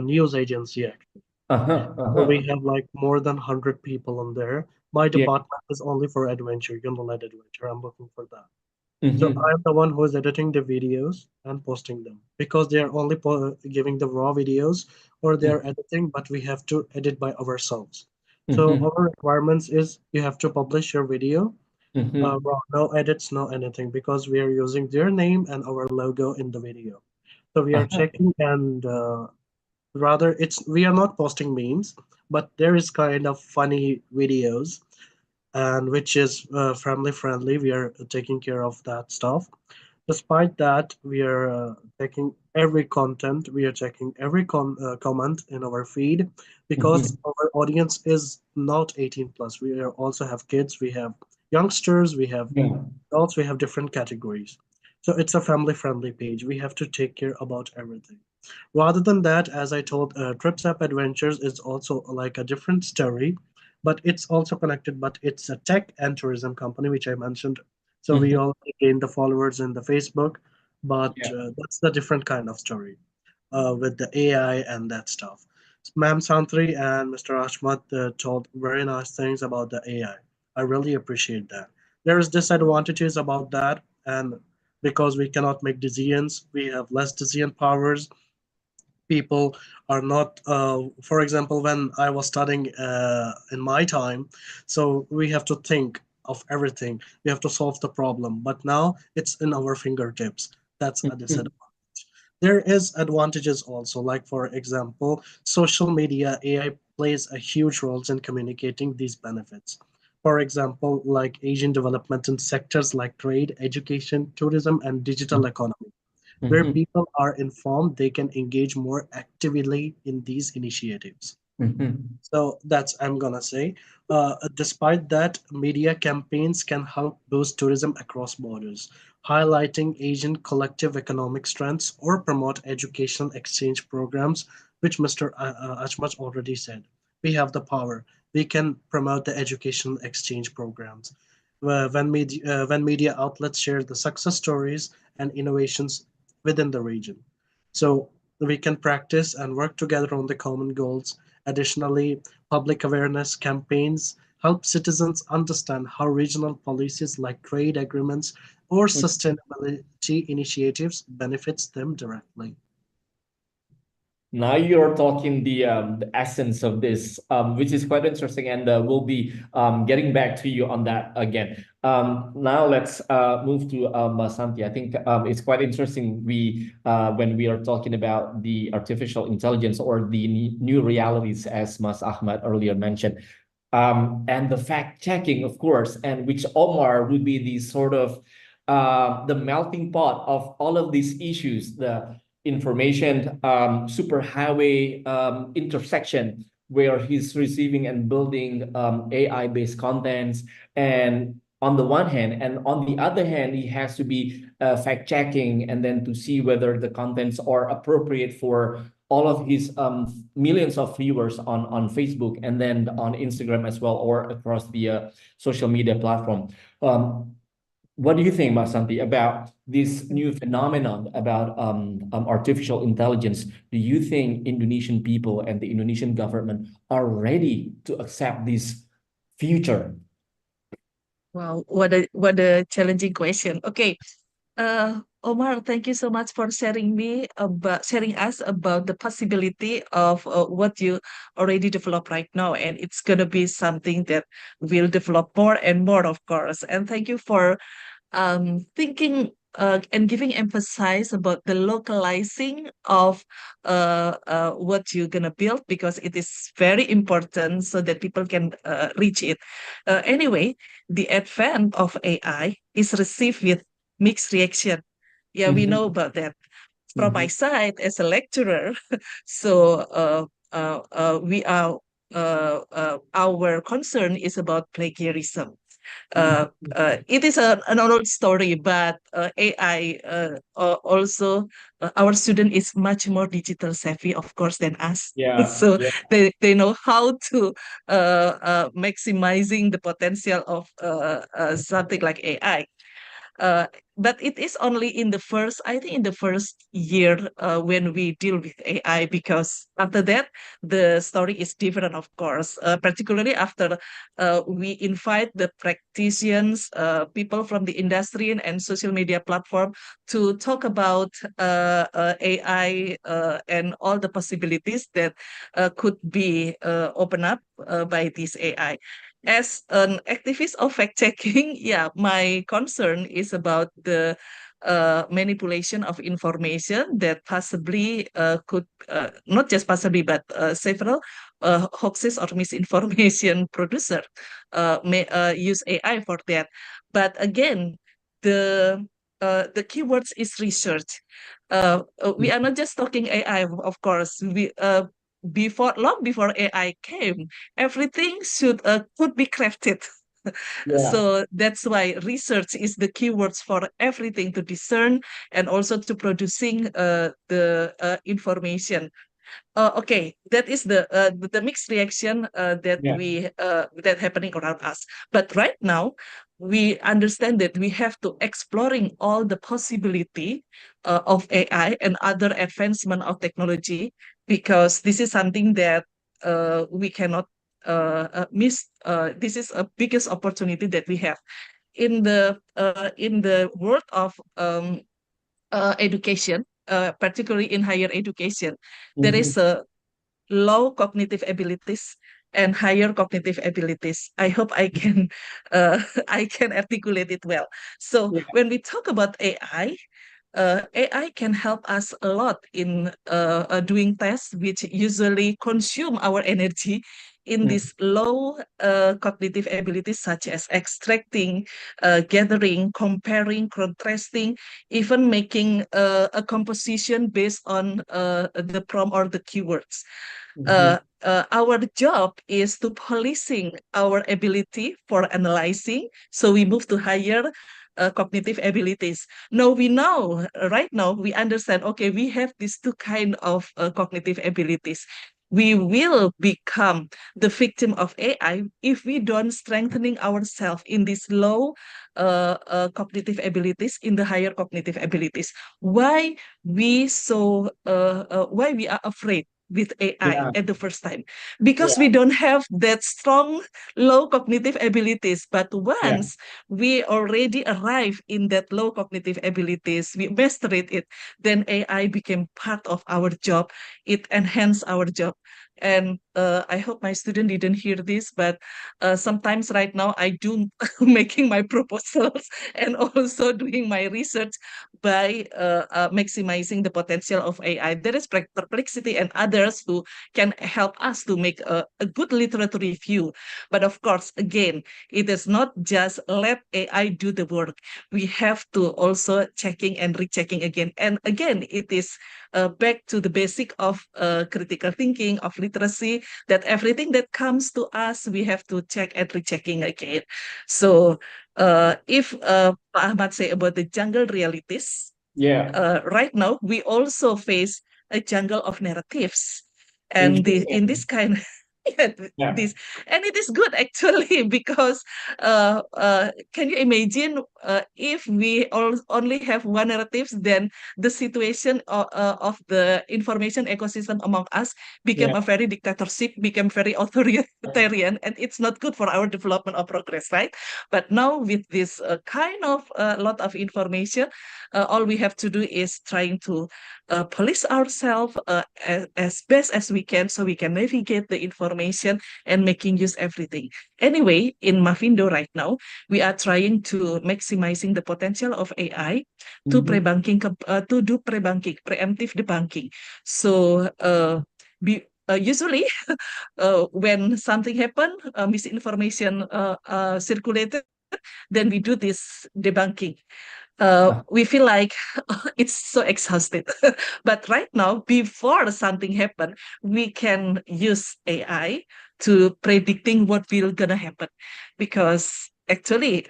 news agency, actually. So we have like more than 100 people on there. My department is only for adventure, United Adventure. I'm looking for that. So I'm the one who is editing the videos and posting them because they are only giving the raw videos or they are editing, but we have to edit by ourselves. So our requirements is you have to publish your video, raw, no edits, no anything, because we are using their name and our logo in the video. So we are checking and rather we are not posting memes, but there is kind of funny videos and which is family friendly. We are taking care of that stuff. Despite that, we are checking every content. We are checking every comment in our feed because our audience is not 18 plus. We also have kids, we have youngsters, we have adults, we have different categories. So it's a family-friendly page. We have to take care about everything. Rather than that, as I told, Trips App Adventures is also like a different story, but it's also connected. But it's a tech and tourism company, which I mentioned. So we Mhm. all gain the followers in the Facebook, but Yeah. that's the different kind of story with the AI and that stuff. Ma'am Santri and Mr. Ashmat told very nice things about the AI. I really appreciate that. There is disadvantages about that, and because we cannot make decisions, we have less decision powers. People are not, for example, when I was studying in my time, so we have to think of everything. We have to solve the problem, but now it's in our fingertips. That's a Mhm. disadvantage. There is advantages also, like for example, social media. AI plays a huge role in communicating these benefits. For example, like Asian development in sectors like trade, education, tourism, and digital economy, where Mhm. people are informed, they can engage more actively in these initiatives. Mhm. So that's I'm gonna say. Despite that, media campaigns can help boost tourism across borders, highlighting Asian collective economic strengths or promote educational exchange programs, which Mr. Achmach already said. We have the power. We can promote the educational exchange programs. When media outlets share the success stories and innovations within the region. So we can practice and work together on the common goals. Additionally, public awareness campaigns help citizens understand how regional policies like trade agreements or sustainability initiatives benefits them directly. Now you're talking the essence of this, which is quite interesting, and we'll be getting back to you on that again. Now let's move to Santi. I think it's quite interesting. When we are talking about the artificial intelligence or the new realities, as Mas Ahmad earlier mentioned, and the fact checking, of course, and which Omar would be the sort of the melting pot of all of these issues, the information superhighway intersection where he's receiving and building AI-based contents, and on the one hand, and on the other hand, he has to be fact checking and then to see whether the contents are appropriate for all of his millions of viewers on Facebook and then on Instagram as well, or across the social media platform. Um, what do you think, Masanti, about this new phenomenon about artificial intelligence? Do you think Indonesian people and the Indonesian government are ready to accept this future? Wow, what a challenging question. Okay, Omar, thank you so much for sharing us about the possibility of what you already developed right now, and it's gonna be something that will develop more and more, of course. And thank you for thinking and giving emphasis about the localizing of what you're gonna build, because it is very important so that people can reach it. Anyway, the advent of AI is received with mixed reaction. Yeah, we know Mhm, about that. From my mhm, side as a lecturer, so we are our concern is about plagiarism. mhm. It is an old story, but AI also our student is much more digital savvy, of course, than us. Yeah, So yeah. they know how to maximizing the potential of something like AI. Uh, but it is only in the first, I think, in the first year when we deal with AI, because after that, the story is different, of course, particularly after we invite the practitioners, people from the industry and social media platform to talk about AI and all the possibilities that could be opened up by this AI. As an activist of fact checking, yeah, my concern is about the manipulation of information that possibly could, not just possibly, but several hoaxes or misinformation producer may use AI for that. But again, the keywords is research. We are not just talking AI, of course. We before long before AI came, everything should could be crafted. So that's why research is the keywords for everything to discern and also to producing the information. Okay, that is the mixed reaction that that happening around us. But right now, we understand that we have to exploring all the possibility of AI and other advancement of technology, because this is something that we cannot miss. This is a biggest opportunity that we have in the world of education, particularly in higher education. There is a low cognitive abilities and higher cognitive abilities. I hope I can I can articulate it well. So when we talk about AI can help us a lot in doing tests which usually consume our energy in this low cognitive abilities, such as extracting, gathering, comparing, contrasting, even making a composition based on the prompt or the keywords. Our job is to policing our ability for analyzing, so we move to higher cognitive abilities. Now we know, right now we understand, okay, we have these two kind of cognitive abilities. We will become the victim of AI if we don't strengthening ourselves in these low cognitive abilities, in the higher cognitive abilities. Why why we are afraid with AI at the first time? Because we don't have that strong low cognitive abilities. But once we already arrive in that low cognitive abilities, we mastered it, then AI became part of our job. It enhanced our job. And I hope my student didn't hear this, but sometimes right now I do making my proposals and also doing my research by maximizing the potential of AI. There is Perplexity and others who can help us to make a good literature review. But of course, again, it is not just let AI do the work. We have to also checking and rechecking again. And again, it is back to the basic of critical thinking, of literacy, that everything that comes to us, we have to check and rechecking again. So if Pak Ahmad say about the jungle realities, right now we also face a jungle of narratives, and in this kind this, and it is good actually, because can you imagine if we only have one narratives, then the situation of the information ecosystem among us became a very dictatorship, became very authoritarian, and it's not good for our development or progress, right? But now with this kind of lot of information, all we have to do is trying to police ourselves as best as we can, so we can navigate the information and making use everything. Anyway, in Mavindo right now, we are trying to maximizing the potential of AI to pre-banking, to do pre-banking, preemptive debunking. So usually when something happen, misinformation circulated, then we do this debunking. We feel like it's so exhausted. But right now, before something happen, we can use AI to predicting what will gonna happen, because actually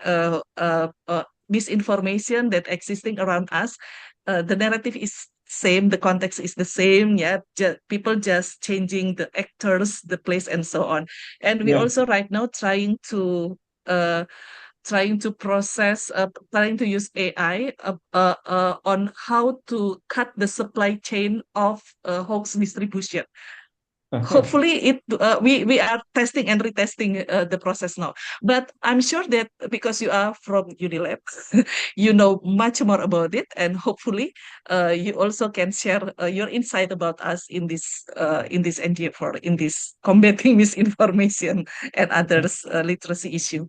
misinformation that existing around us, the narrative is same, the context is the same, people just changing the actors, the place, and so on. And we also right now trying to process, trying to use AI on how to cut the supply chain of hoax distribution. Hopefully, we are testing and retesting the process now. But I'm sure that because you are from Unilab, you know much more about it, and hopefully, you also can share your insight about us in this endeavor, in this combating misinformation and others literacy issue.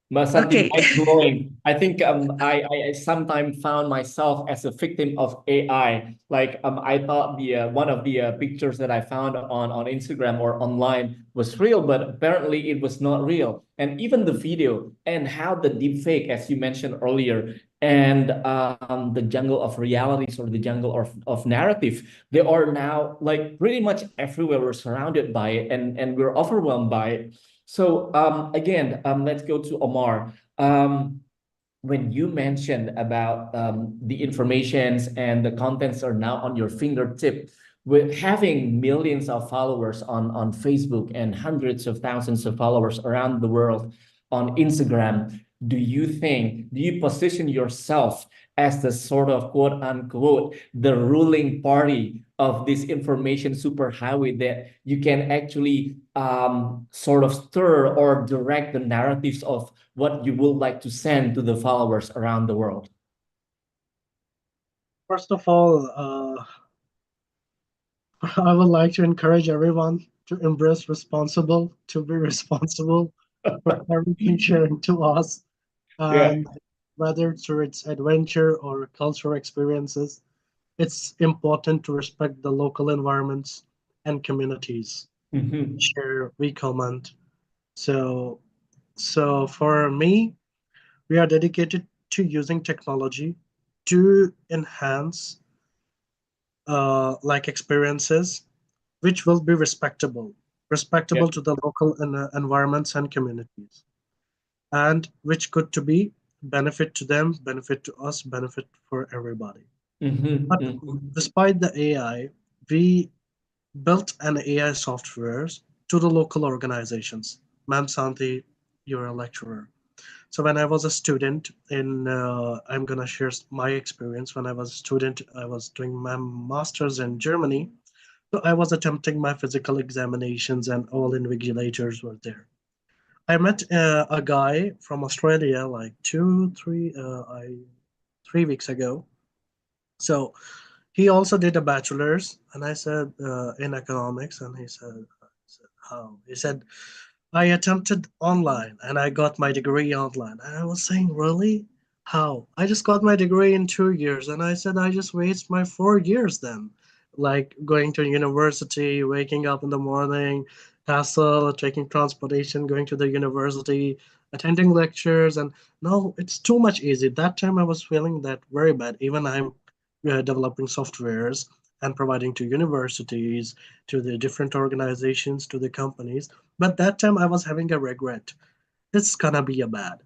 Something mind-blowing. I think I sometimes found myself as a victim of AI. Like I thought the one of the pictures that I found on Instagram or online was real, but apparently it was not real. And even the video and how the deepfake, as you mentioned earlier, and the jungle of realities or the jungle of narrative, they are now like pretty much everywhere. We're surrounded by it, and we're overwhelmed by it. So again, let's go to Omar. When you mentioned about the informations and the contents are now on your fingertip, with having millions of followers on Facebook and hundreds of thousands of followers around the world on Instagram, do you position yourself as the sort of quote unquote the ruling party of this information superhighway that you can actually sort of stir or direct the narratives of what you would like to send to the followers around the world? First of all, I would like to encourage everyone to embrace responsible, to be responsible for everything sharing to us, Yeah. and whether through its adventure or cultural experiences, it's important to respect the local environments and communities. Mhm. Share, we comment. So, so for me, we are dedicated to using technology to enhance like experiences which will be Yeah. respectable to the local environments and communities, and which could to be benefit to them, benefit to us, benefit for everybody. Mhm. But Mhm. despite the AI, we built an AI softwares to the local organizations. Ma'am Santi, you're a lecturer. So when I was a student in, I'm gonna share my experience. When I was a student, I was doing my master's in Germany. So I was attempting my physical examinations, and all invigilators were there. I met a guy from Australia like 3 weeks ago. So he also did a bachelor's, and I said in economics, and he said how? He said I attempted online and I got my degree online. And I was saying, really? How? I just got my degree in 2 years. And I said, I just wasted my 4 years then. Like going to university, waking up in the morning, hassle, taking transportation, going to the university, attending lectures. And no, it's too much easy. That time I was feeling that very bad. Even I'm developing softwares and providing to universities, to the different organizations, to the companies. But that time I was having a regret. It's gonna be a bad.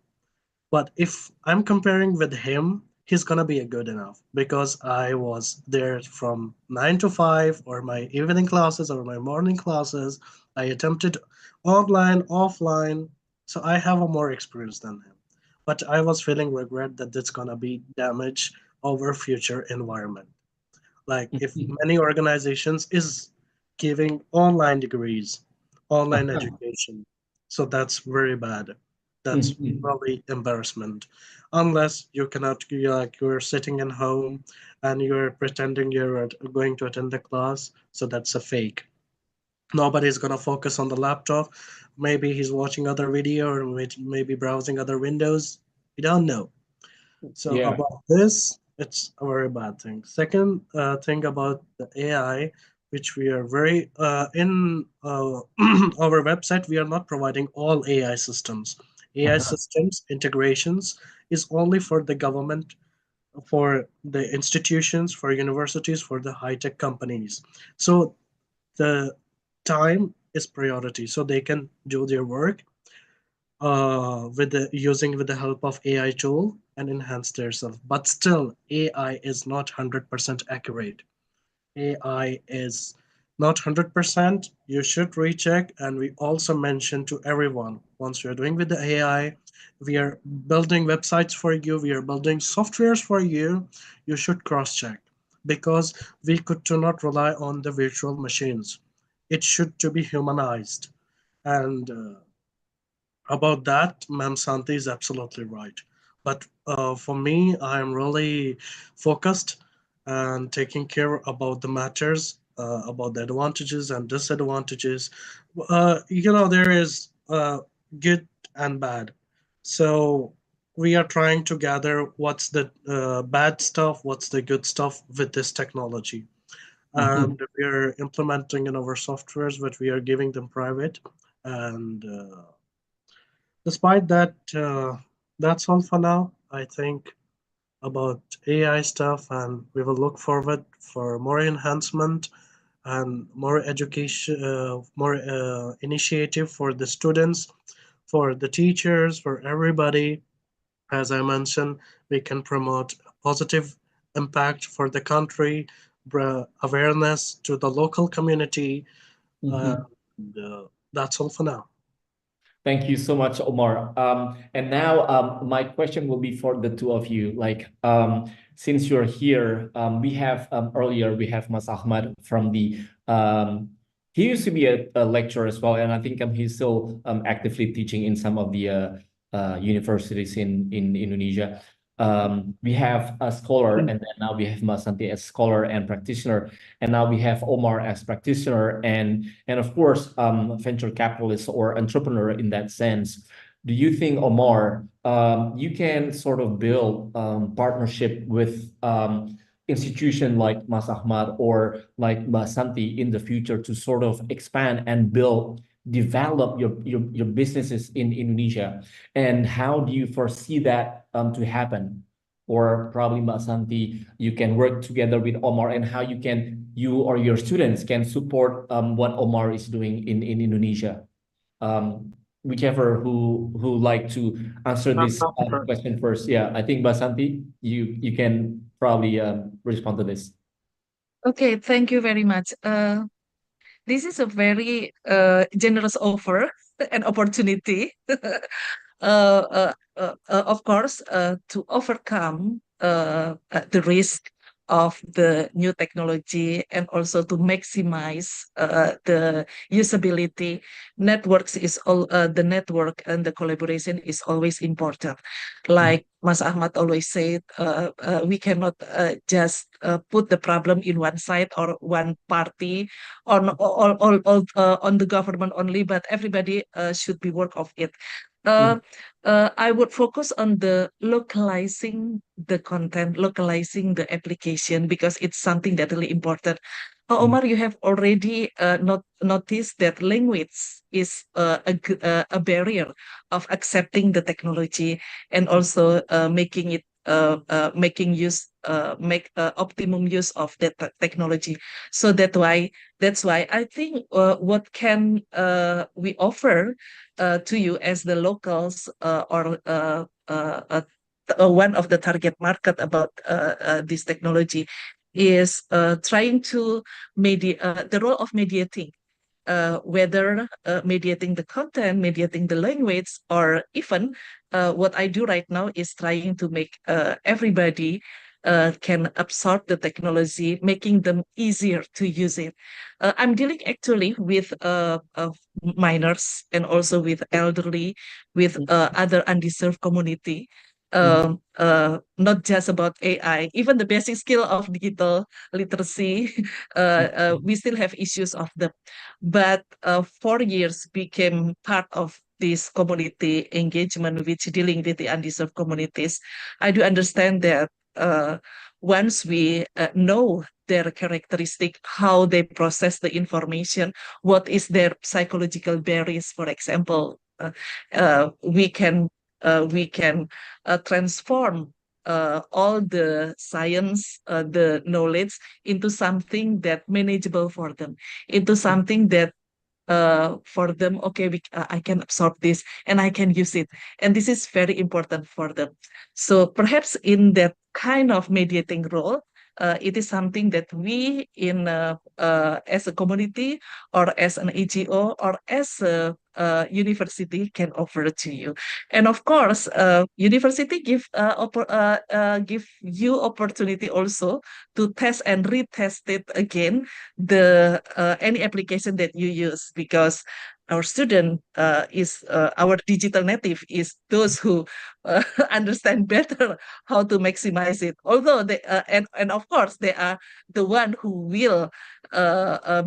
But if I'm comparing with him, he's gonna be a good enough because I was there from 9 to 5 or my evening classes or my morning classes. I attempted online, offline, so I have a more experience than him. But I was feeling regret that it's gonna be damage our future environment. Like if Mhm. many organizations is giving online degrees, online education, so that's very bad. That's Mhm. probably embarrassment. Unless you cannot, you're sitting in home and you're pretending you're going to attend the class, so that's a fake. Nobody's gonna focus on the laptop. Maybe he's watching other video or maybe browsing other windows. We don't know. So Yeah. about this, it's a very bad thing. Second thing about the AI, which we are very in our website, we are not providing all AI systems. AI Uh-huh. systems integrations is only for the government, for the institutions, for universities, for the high tech companies. So the time is priority, so they can do their work with the using with the help of AI tool and enhance their self. But still, AI is not 100% accurate. AI is not 100%. You should recheck. And we also mention to everyone once you're doing with the AI, we are building websites for you, we are building softwares for you. You should cross check because we could do not rely on the virtual machines. It should to be humanized. And about that, Ma'am Santi is absolutely right. But for me, I'm really focused and taking care about the matters, about the advantages and disadvantages. There is good and bad. So we are trying to gather what's the bad stuff, what's the good stuff with this technology. Mhm. And we are implementing in our softwares, but we are giving them private. And despite that, that's all for now. I think about AI stuff, and we will look forward for more enhancement and more education, more initiative for the students, for the teachers, for everybody. As I mentioned, we can promote positive impact for the country, awareness to the local community. Mhm. And, that's all for now. Thank you so much, Omar. And now my question will be for the two of you. Like, since you're here, we have earlier we have Mas Ahmad from the he used to be a lecturer as well, and I think he's still actively teaching in some of the universities in Indonesia. We have a scholar, and then now we have Mas Santi as scholar and practitioner, and now we have Omar as practitioner and of course venture capitalist or entrepreneur in that sense. Do you think, Omar, you can sort of build partnership with institution like Mas Ahmad or like Mas Santi in the future to sort of expand and develop your businesses in Indonesia? And how do you foresee that to happen? Or probably Mbak Santi, you can work together with Omar, and how you or your students can support what Omar is doing in Indonesia. Whichever who like to answer this question first. Yeah, I think Mbak Santi, you can probably respond to this. Okay, thank you very much. This is a very generous offer and opportunity. Of course, to overcome the risk of the new technology and also to maximize the usability, networks is all the network and the collaboration is always important. Like Mas Ahmad always said, we cannot just put the problem in one side or one party on the government only, but everybody should be work of it. I would focus on the localizing the content, localizing the application, because it's something that really important. Omar, you have already noticed that language is a barrier of accepting the technology and also making it make optimum use of the technology. So that's why I think what can we offer to you as the locals or one of the target market about this technology is trying to the role of mediating, whether mediating the content, mediating the language, or even what I do right now is trying to make everybody can absorb the technology, making them easier to use it. I'm dealing actually with minors and also with elderly, with other undeserved community. Not just about AI, even the basic skill of digital literacy, we still have issues of them. But 4 years became part of this community engagement, which dealing with the undeserved communities. I do understand that once we know their characteristic, how they process the information, what is their psychological barriers, for example, we can transform all the science, the knowledge into something that manageable for them, into something that for them, okay, I can absorb this and I can use it. And this is very important for them. So perhaps in that kind of mediating role, it is something that we as a community or as an AGO or as a university can offer to you. And of course, university give you opportunity also to test and retest it again, the any application that you use, because our student is our digital native is those who understand better how to maximize it. Although they and of course they are the one who will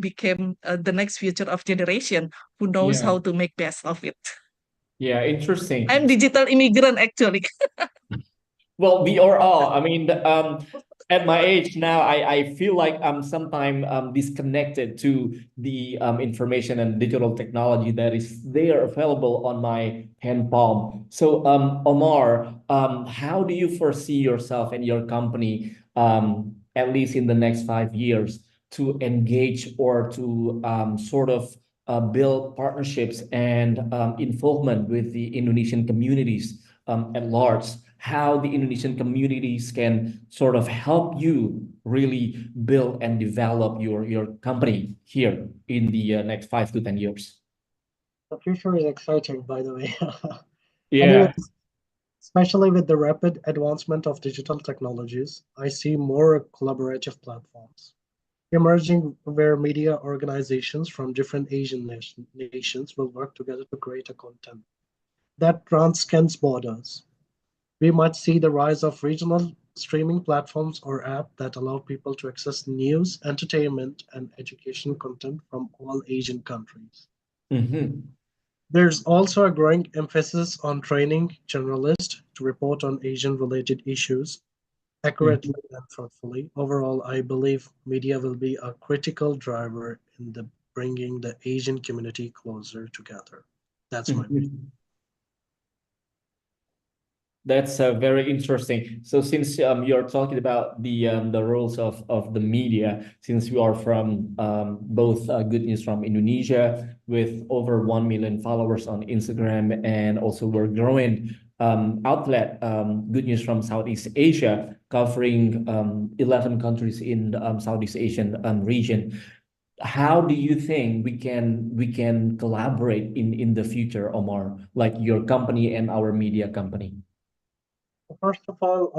become the next future of generation who knows Yeah. how to make best of it. Yeah, interesting. I'm digital immigrant actually. Well, we are all. I mean, at my age now, I feel like I'm sometimes disconnected to the information and digital technology that is there available on my hand palm. So, Omar, how do you foresee yourself and your company, at least in the next 5 years, to engage or to sort of build partnerships and involvement with the Indonesian communities at large, how the Indonesian communities can sort of help you really build and develop your company here in the next 5 to 10 years. The future is exciting, by the way. Yeah. Anyways, especially with the rapid advancement of digital technologies, I see more collaborative platforms emerging where media organizations from different Asian nations will work together to create a content that transcends borders. We might see the rise of regional streaming platforms or apps that allow people to access news, entertainment, and education content from all Asian countries. Mm-hmm. There's also a growing emphasis on training journalists to report on Asian-related issues accurately and thoughtfully. Overall, I believe media will be a critical driver in the bringing the Asian community closer together. That's my view. Mhm. That's very interesting. So since you're talking about the roles of the media, since you are from both Good News from Indonesia with over 1 million followers on Instagram, and also we're growing outlet Good News from Southeast Asia, covering 11 countries in the Southeast Asian region. How do you think we can collaborate in the future, Omar, like your company and our media company? First of all,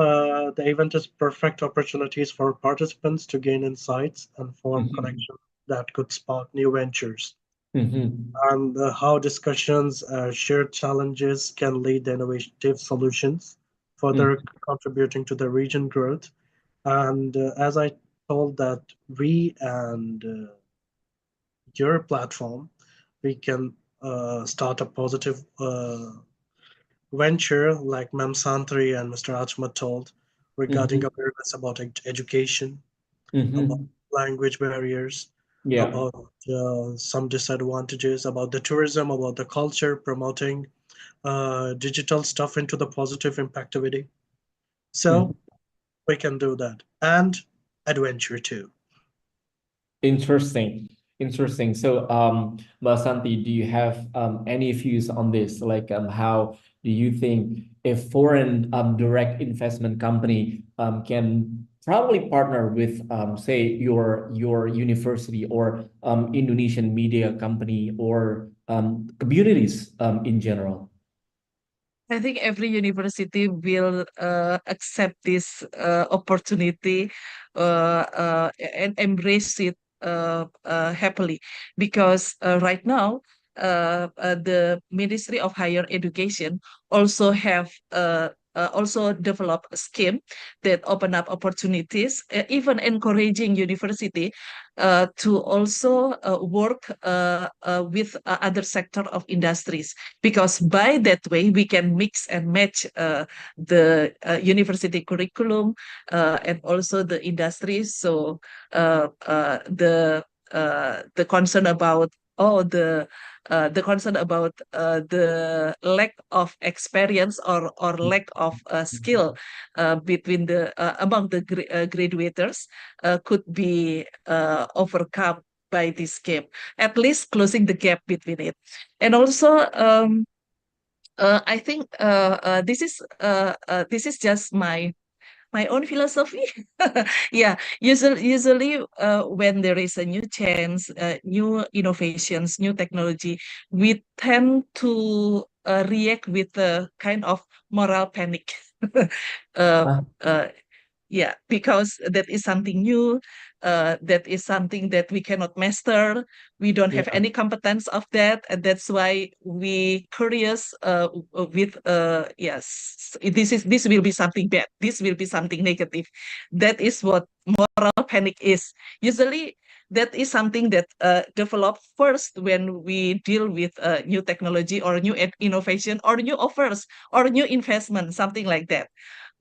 the event is perfect opportunities for participants to gain insights and form Mhm. connections that could spark new ventures. Mhm. And how discussions, shared challenges can lead to innovative solutions, further Mhm. contributing to the region growth. And as I told that we and your platform, we can start a positive venture like Ma'am Santri and Mr. Achmat told regarding Mhm. awareness about education, about Mhm. language barriers, Yeah. about some disadvantages, about the tourism, about the culture, promoting digital stuff into the positive impactivity. Mhm. So we can do that. And adventure too. Interesting. Interesting. So, Mbak Santi, do you have any views on this? Like, how do you think a foreign direct investment company can probably partner with, say, your university or Indonesian media company or communities in general? I think every university will accept this opportunity and embrace it happily, because right now the Ministry of Higher Education also have also develop a scheme that open up opportunities, even encouraging university to also work with other sector of industries, because by that way we can mix and match the university curriculum and also the industries. So the concern about the concern about the lack of experience or lack of skill between the among the graduates could be overcome by this game, at least closing the gap between it. And also, I think this is just my own philosophy. Yeah, usually when there is a new chance, new innovations, new technology, we tend to react with a kind of moral panic. uh, Ah, uh, yeah, because that is something new, that is something that we cannot master. We don't have yeah. any competence of that, and that's why we curious with yes, this will be something bad. This will be something negative. That is what moral panic is. Usually, that is something that develop first when we deal with new technology or new innovation or new offers or new investment, something like that.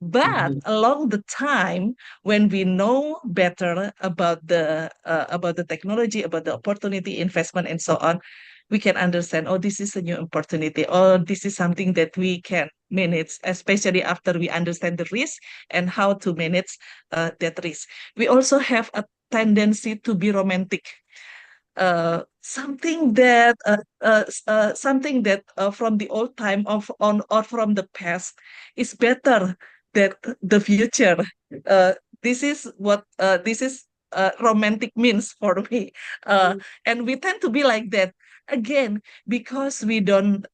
But Mhm. along the time, when we know better about the technology, about the opportunity, investment, and so on, we can understand, oh, this is a new opportunity, or this is something that we can manage, especially after we understand the risk and how to manage that risk. We also have a tendency to be romantic. Something that from the old time or from the past is better than the future. Uh, this is romantic means for me, and we tend to be like that again because we don't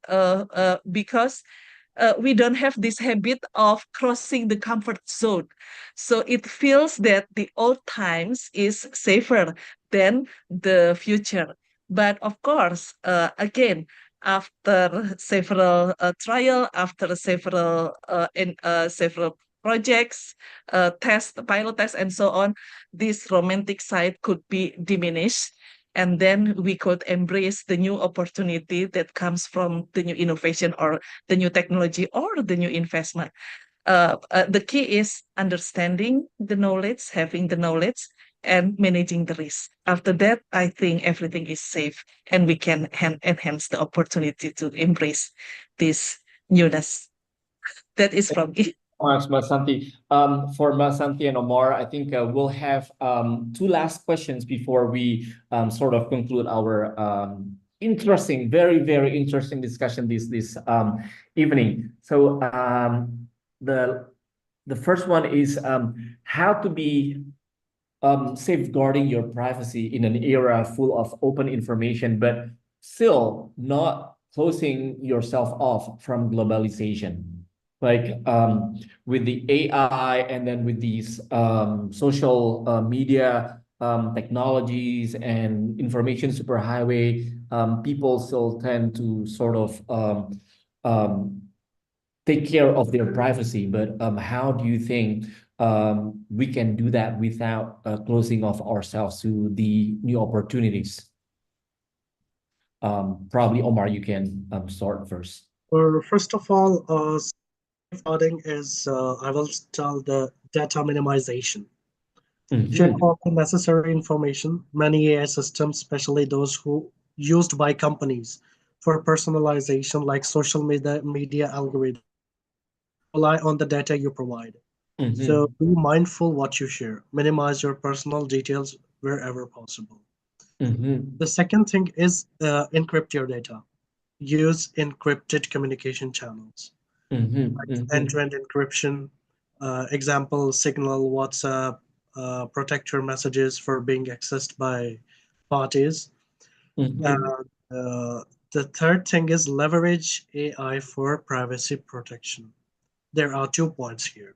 have this habit of crossing the comfort zone. So it feels that the old times is safer than the future. But of course, again, after several after several projects, pilot tests, and so on, this romantic side could be diminished. And then we could embrace the new opportunity that comes from the new innovation or the new technology or the new investment. The key is understanding the knowledge, having the knowledge, and managing the risk. After that, I think everything is safe and we can enhance the opportunity to embrace this newness. That is from me. Thanks, Mas Santi. For Mas Santi and Omar, I think we'll have two last questions before we sort of conclude our interesting, very, very interesting discussion this evening. So the first one is how to be safeguarding your privacy in an era full of open information, but still not closing yourself off from globalization. Like with the AI and then with these social media technologies and information superhighway, people still tend to sort of take care of their privacy. But how do you think we can do that without closing off ourselves to the new opportunities? Probably Omar, you can start first. First of all, safeguarding is, I will tell the data minimization. Check all the necessary information. Many AI systems, especially those who used by companies for personalization, like social media algorithms, rely on the data you provide. So be mindful what you share. Minimize your personal details wherever possible. The second thing is encrypt your data. Use encrypted communication channels, like end-to-end encryption. Example, Signal, WhatsApp, protect your messages for being accessed by parties. The third thing is leverage AI for privacy protection. There are 2 points here.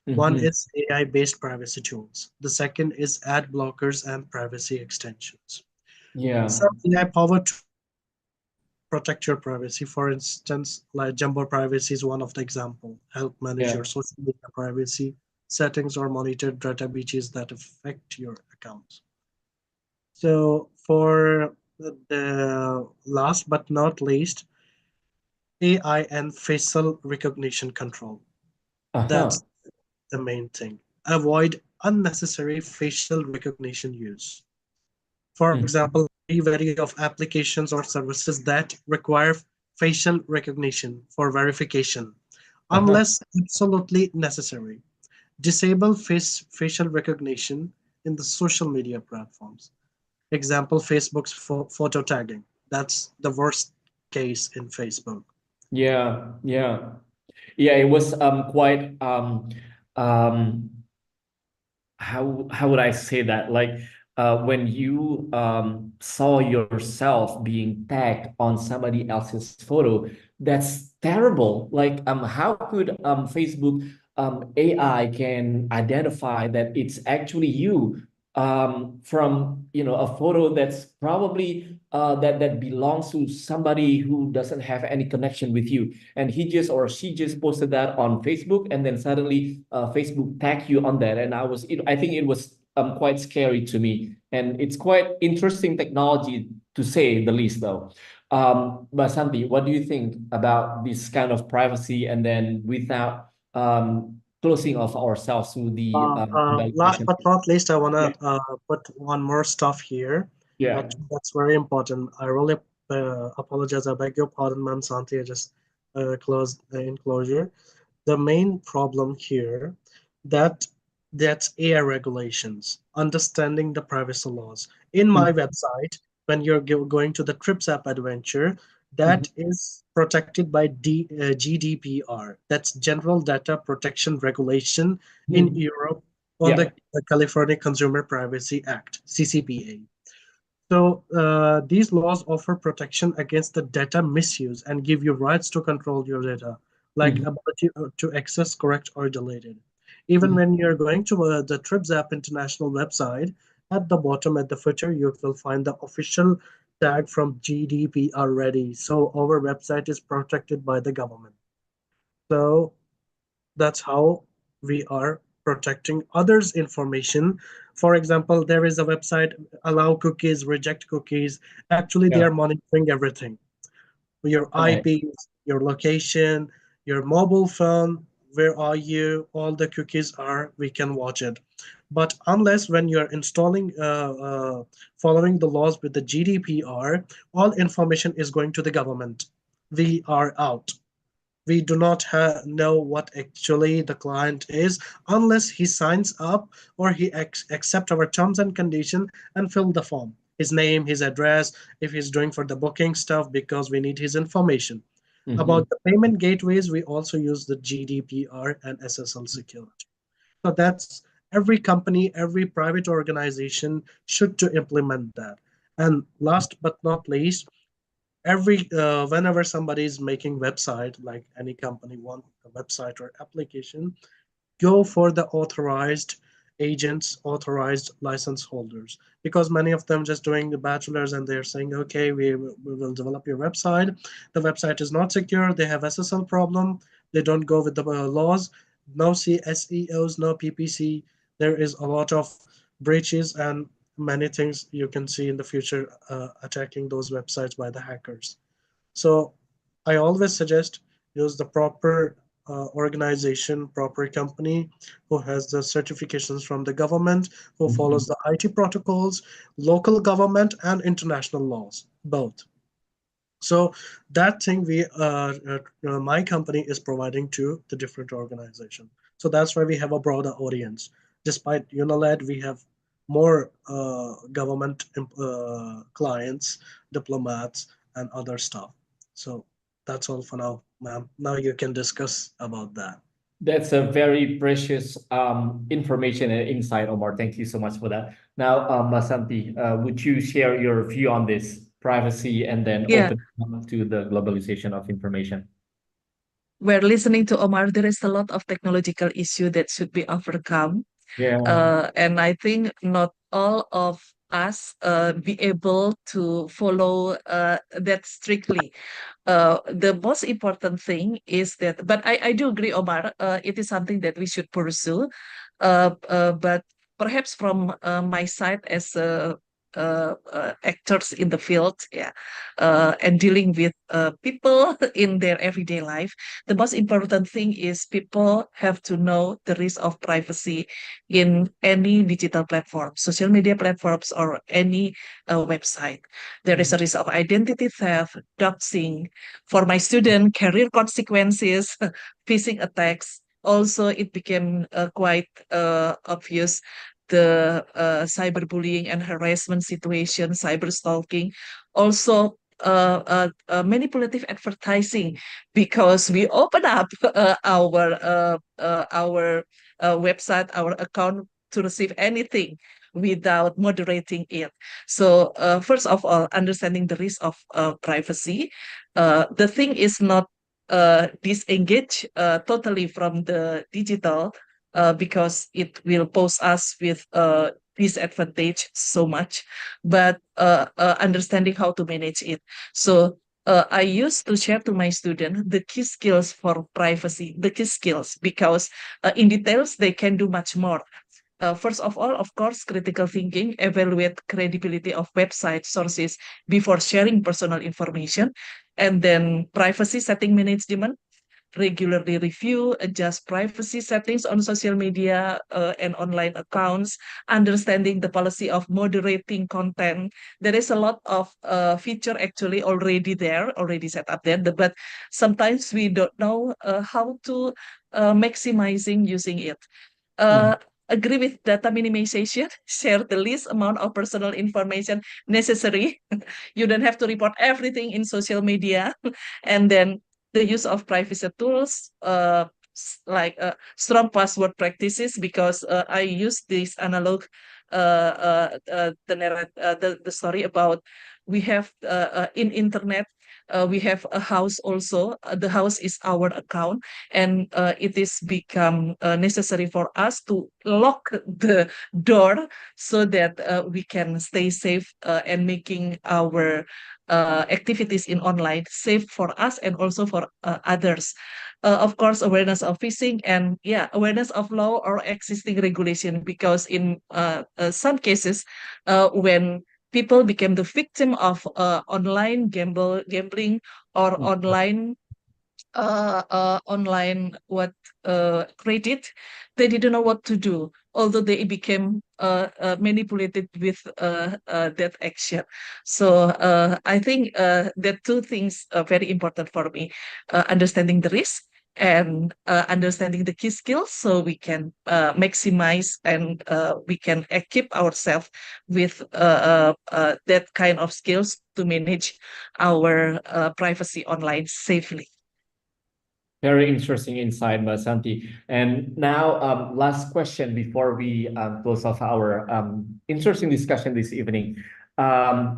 One is AI-based privacy tools. The second is ad blockers and privacy extensions. Yeah. Some AI-powered tools protect your privacy. For instance, like Jumbo Privacy is one of the example. Help manage your social media privacy settings or monitor data breaches that affect your accounts. So for the last but not least, AI and facial recognition control. That's the main thing. Avoid unnecessary facial recognition use. For example, be wary of applications or services that require facial recognition for verification, unless absolutely necessary. Disable facial recognition in the social media platforms. Example, Facebook's photo tagging. That's the worst case in Facebook. Yeah, yeah. Yeah, it was quite how would I say that? Like when you saw yourself being tagged on somebody else's photo, that's terrible. Like how could Facebook AI can identify that it's actually you from a photo that's probably that belongs to somebody who doesn't have any connection with you, and he just or she just posted that on Facebook, and then suddenly Facebook tagged you on that. And I think it was quite scary to me, and it's quite interesting technology to say the least, though. But Santi, what do you think about this kind of privacy and then without closing off ourselves to the Last evaluation? but not least, I want to put one more stuff here. Yeah. Actually, that's very important. I really apologize. I beg your pardon, Ma'am Santi. I just closed the enclosure. The main problem here that That's AI regulations, understanding the privacy laws. In my website, when you're going to the Trips app adventure, that is protected by GDPR. That's General Data Protection Regulation in Mhm. Europe on Yeah. the California Consumer Privacy Act, CCPA. So these laws offer protection against the data misuse and give you rights to control your data, like Mhm. ability to access, correct, or delete it. Even Mhm. when you're going to the Trips App International website, at the bottom, at the footer, you will find the official tag from GDPR ready. So our website is protected by the government. So that's how we are protecting others' information. For example, there is a website, allow cookies, reject cookies. Actually, they Yeah. are monitoring everything. Your Right. IPs, your location, your mobile phone, where are you, all the cookies are, we can watch it. But unless when you're installing, following the laws with the GDPR, all information is going to the government. We are out. We do not know what actually the client is unless he signs up or he accept our terms and condition and fill the form, his name, his address, if he's doing for the booking stuff, because we need his information. Mhm. About the payment gateways, we also use the GDPR and SSL security. So that's every company, every private organization should to implement that. And last but not least, every whenever somebody is making website, like any company want a website or application, go for the authorized agents, authorized license holders, because many of them just doing the bachelor's and they're saying, okay, we will develop your website. The website is not secure, they have SSL problem, they don't go with the laws, no SEOs, no PPC. There is a lot of breaches and many things you can see in the future attacking those websites by the hackers. So I always suggest use the proper organization, proper company who has the certifications from the government, who follows Mhm. the IT protocols, local government, and international laws, both. So that thing my company is providing to the different organization. So that's why we have a broader audience. Despite Uniled, we have more government clients, diplomats, and other stuff. So that's all for now, ma'am. Now you can discuss about that. That's a very precious information and insight, Omar. Thank you so much for that. Now, Masanti, would you share your view on this privacy and then Yeah, open up to the globalization of information? we're listening to Omar. There is a lot of technological issue that should be overcome. Yeah. And I think not all of us be able to follow that strictly. The most important thing is that, but I do agree, Omar, it is something that we should pursue. But perhaps from my side as actors in the field, yeah, and dealing with people in their everyday life, the most important thing is people have to know the risk of privacy in any digital platform, social media platforms, or any website. There is a risk of identity theft, doxing, for my student, career consequences, phishing attacks. Also, it became quite obvious the cyberbullying and harassment situation, cyber stalking. Also, manipulative advertising, because we open up our website, our account to receive anything without moderating it. So first of all, understanding the risk of privacy. The thing is not disengage totally from the digital because it will pose us with disadvantage so much, but understanding how to manage it. So I used to share to my student the key skills for privacy, the key skills, because in details they can do much more. First of all, of course, critical thinking, evaluate credibility of website sources before sharing personal information, and then privacy setting management, regularly review, adjust privacy settings on social media and online accounts, understanding the policy of moderating content. There is a lot of feature actually already there, already set up there, but sometimes we don't know how to maximizing using it. Uh, Mhm. agree with data minimization, share the least amount of personal information necessary. You don't have to report everything in social media. And then the use of privacy tools, like strong password practices, because I use this analog the story about we have in internet, we have a house also. The house is our account, and it is become necessary for us to lock the door so that we can stay safe and making our activities in online safe for us and also for others. Of course, awareness of phishing and awareness of law or existing regulation, because in some cases, when people became the victim of online gambling or online credit, they didn't know what to do, although they became manipulated with that action. So I think that two things are very important for me: understanding the risk and understanding the key skills, so we can maximize and we can equip ourselves with that kind of skills to manage our privacy online safely. Very interesting insight, Mbak Santi. And now, last question before we close off our interesting discussion this evening.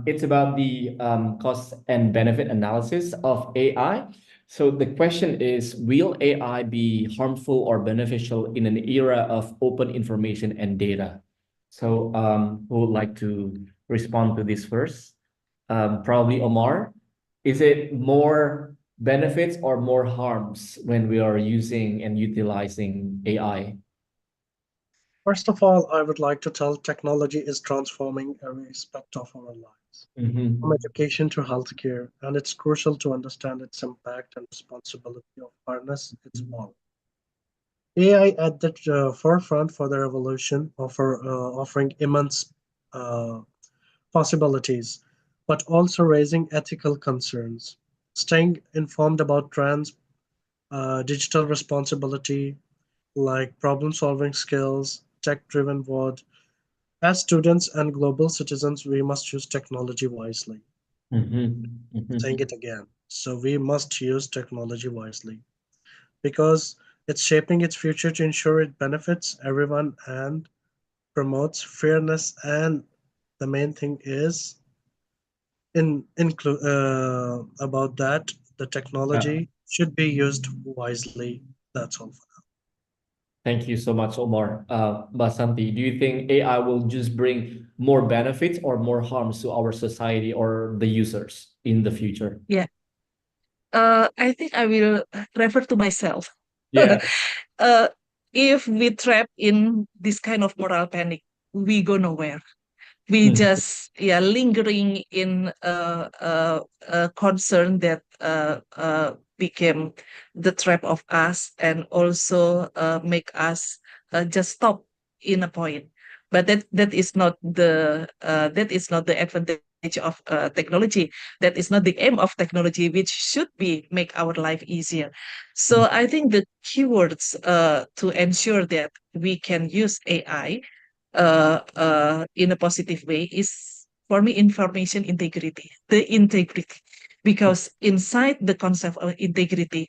It's about the cost and benefit analysis of AI. So the question is, will AI be harmful or beneficial in an era of open information and data? So who would like to respond to this first? Probably Omar. Is it more benefits or more harms when we are using and utilizing AI? First of all, I would like to tell technology is transforming every aspect of our lives, from education to healthcare, and it's crucial to understand its impact and responsibility of harness its power. AI at the forefront for the revolution, offering immense uh, possibilities, but also raising ethical concerns. Staying informed about trends, digital responsibility, like problem solving skills, tech driven world. As students and global citizens, we must use technology wisely. Saying it again. So we must use technology wisely because it's shaping its future to ensure it benefits everyone and promotes fairness. And the main thing is about that the Yeah. technology should be used wisely. That's all. Thank you so much, Omar. Mbak Santi, do you think AI will just bring more benefits or more harms to our society or the users in the future? Yeah. I think I will refer to myself. Yeah. uh, if we trap in this kind of moral panic, we go nowhere. We just lingering in concern that became the trap of us, and also make us just stop in a point. But that is not the advantage of technology. That is not the aim of technology, which should be make our life easier. So I think the keywords to ensure that we can use AI in a positive way is, for me, information integrity, the integrity, because inside the concept of integrity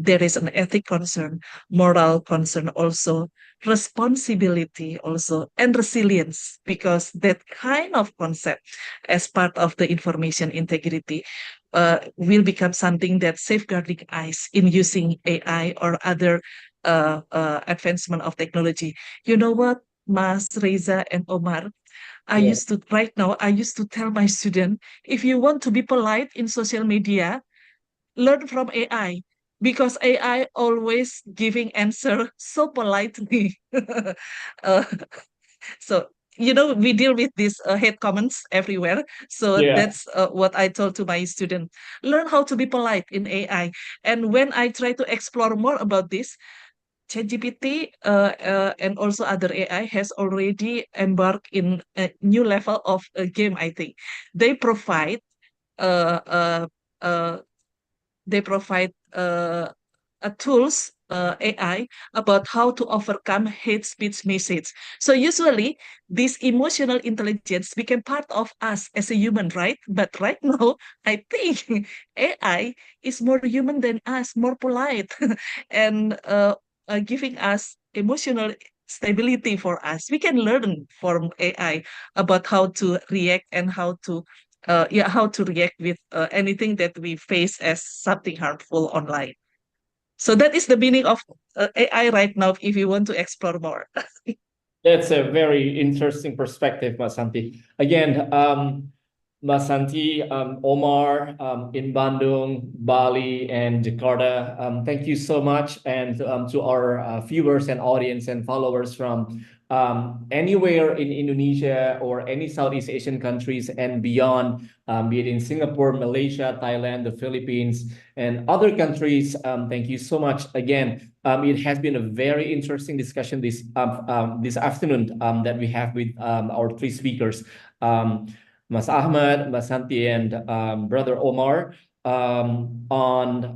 there is an ethic concern, moral concern also, responsibility also, and resilience, because that kind of concept as part of the information integrity will become something that safeguarding us in using AI or other advancement of technology. You know what, Mas, Reza, and Omar, Yeah. I used to tell my student, if you want to be polite in social media, learn from AI, because AI always giving answer so politely. uh, so we deal with these hate comments everywhere. So Yeah. that's what I told to my student: learn how to be polite in AI. And when I try to explore more about this, ChatGPT and also other AI has already embarked in a new level of a game. I think they provide uh, uh, uh, they provide tools AI about how to overcome hate speech message. So usually this emotional intelligence became part of us as a human, right? But right now, I think AI is more human than us, more polite, and giving us emotional stability for us. We can learn from AI about how to react and how to react with anything that we face as something harmful online. So that is the meaning of AI right now, if you want to explore more. That's a very interesting perspective, Mas Santi. Again, Mas Santi, Omar, in Bandung, Bali, and Jakarta, thank you so much. And to our viewers and audience and followers from anywhere in Indonesia or any Southeast Asian countries and beyond, be it in Singapore, Malaysia, Thailand, the Philippines, and other countries, thank you so much again. It has been a very interesting discussion this afternoon that we have with our three speakers, Mas Ahmad, Mas Santi, and Brother Omar, on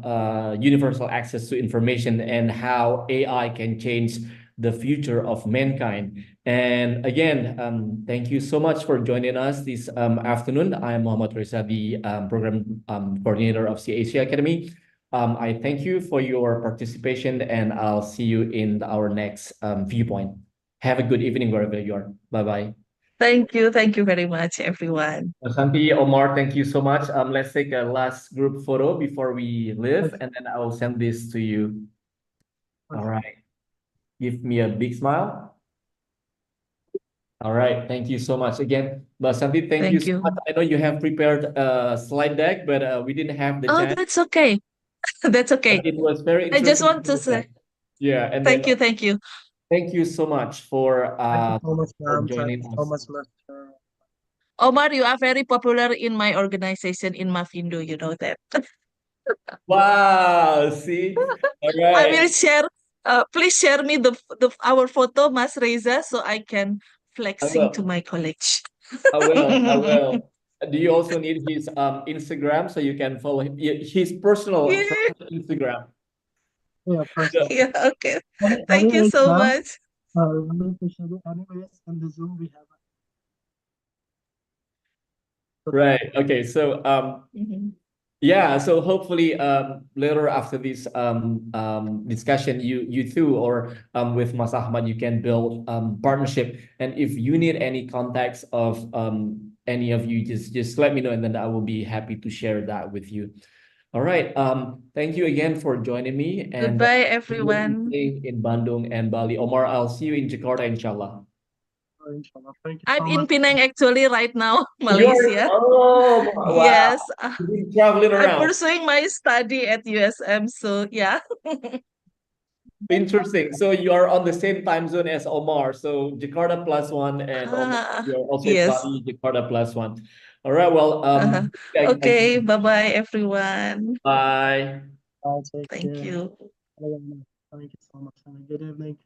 universal access to information and how AI can change the future of mankind. And again, thank you so much for joining us this afternoon. I am Muhammad Reza, the program coordinator of C Asia Academy. I thank you for your participation, and I'll see you in our next viewpoint. Have a good evening wherever you are. Bye-bye. Thank you. Thank you very much, everyone. Santi, Omar, thank you so much. Let's take a last group photo before we leave, and then I will send this to you. All right. Give me a big smile. All right. Thank you so much again. But Santi, thank you so much. I know you have prepared a slide deck, but we didn't have the chance. That's okay. That's okay. But it was very I interesting. just want to say, yeah. And thank you. Thank you. Thank you so much for joining us. So much, Mr. Omar, you are very popular in my organization in Mavindo, you know that. Wow, see? All right. I will share, please share me our photo, Mas Reza, so I can flexing to my colleagues. I will. Do you also need his Instagram so you can follow him? His personal Instagram. Yeah, personal. Yeah, okay. Thank you so much. Really appreciate it. Anyways, in the Zoom we have. Right. Okay. So yeah. So hopefully later after this discussion, you too or with Mas Ahmad, you can build partnership. And if you need any contacts of any of you, just let me know, and then I will be happy to share that with you. All right. Thank you again for joining me. And goodbye, everyone. In Bandung and Bali. Omar, I'll see you in Jakarta, inshallah. Inshallah. Thank you I'm so in much. Penang actually right now, Malaysia. Oh, wow. Yes. Traveling around. I'm pursuing my study at USM, so yeah. Interesting. So you are on the same time zone as Omar. So Jakarta +1 and you're also in Bali, Jakarta +1. All right. Well, okay. Bye-bye, everyone. Bye. Bye. Take Thank care. you. Thank you so much. Have a good evening.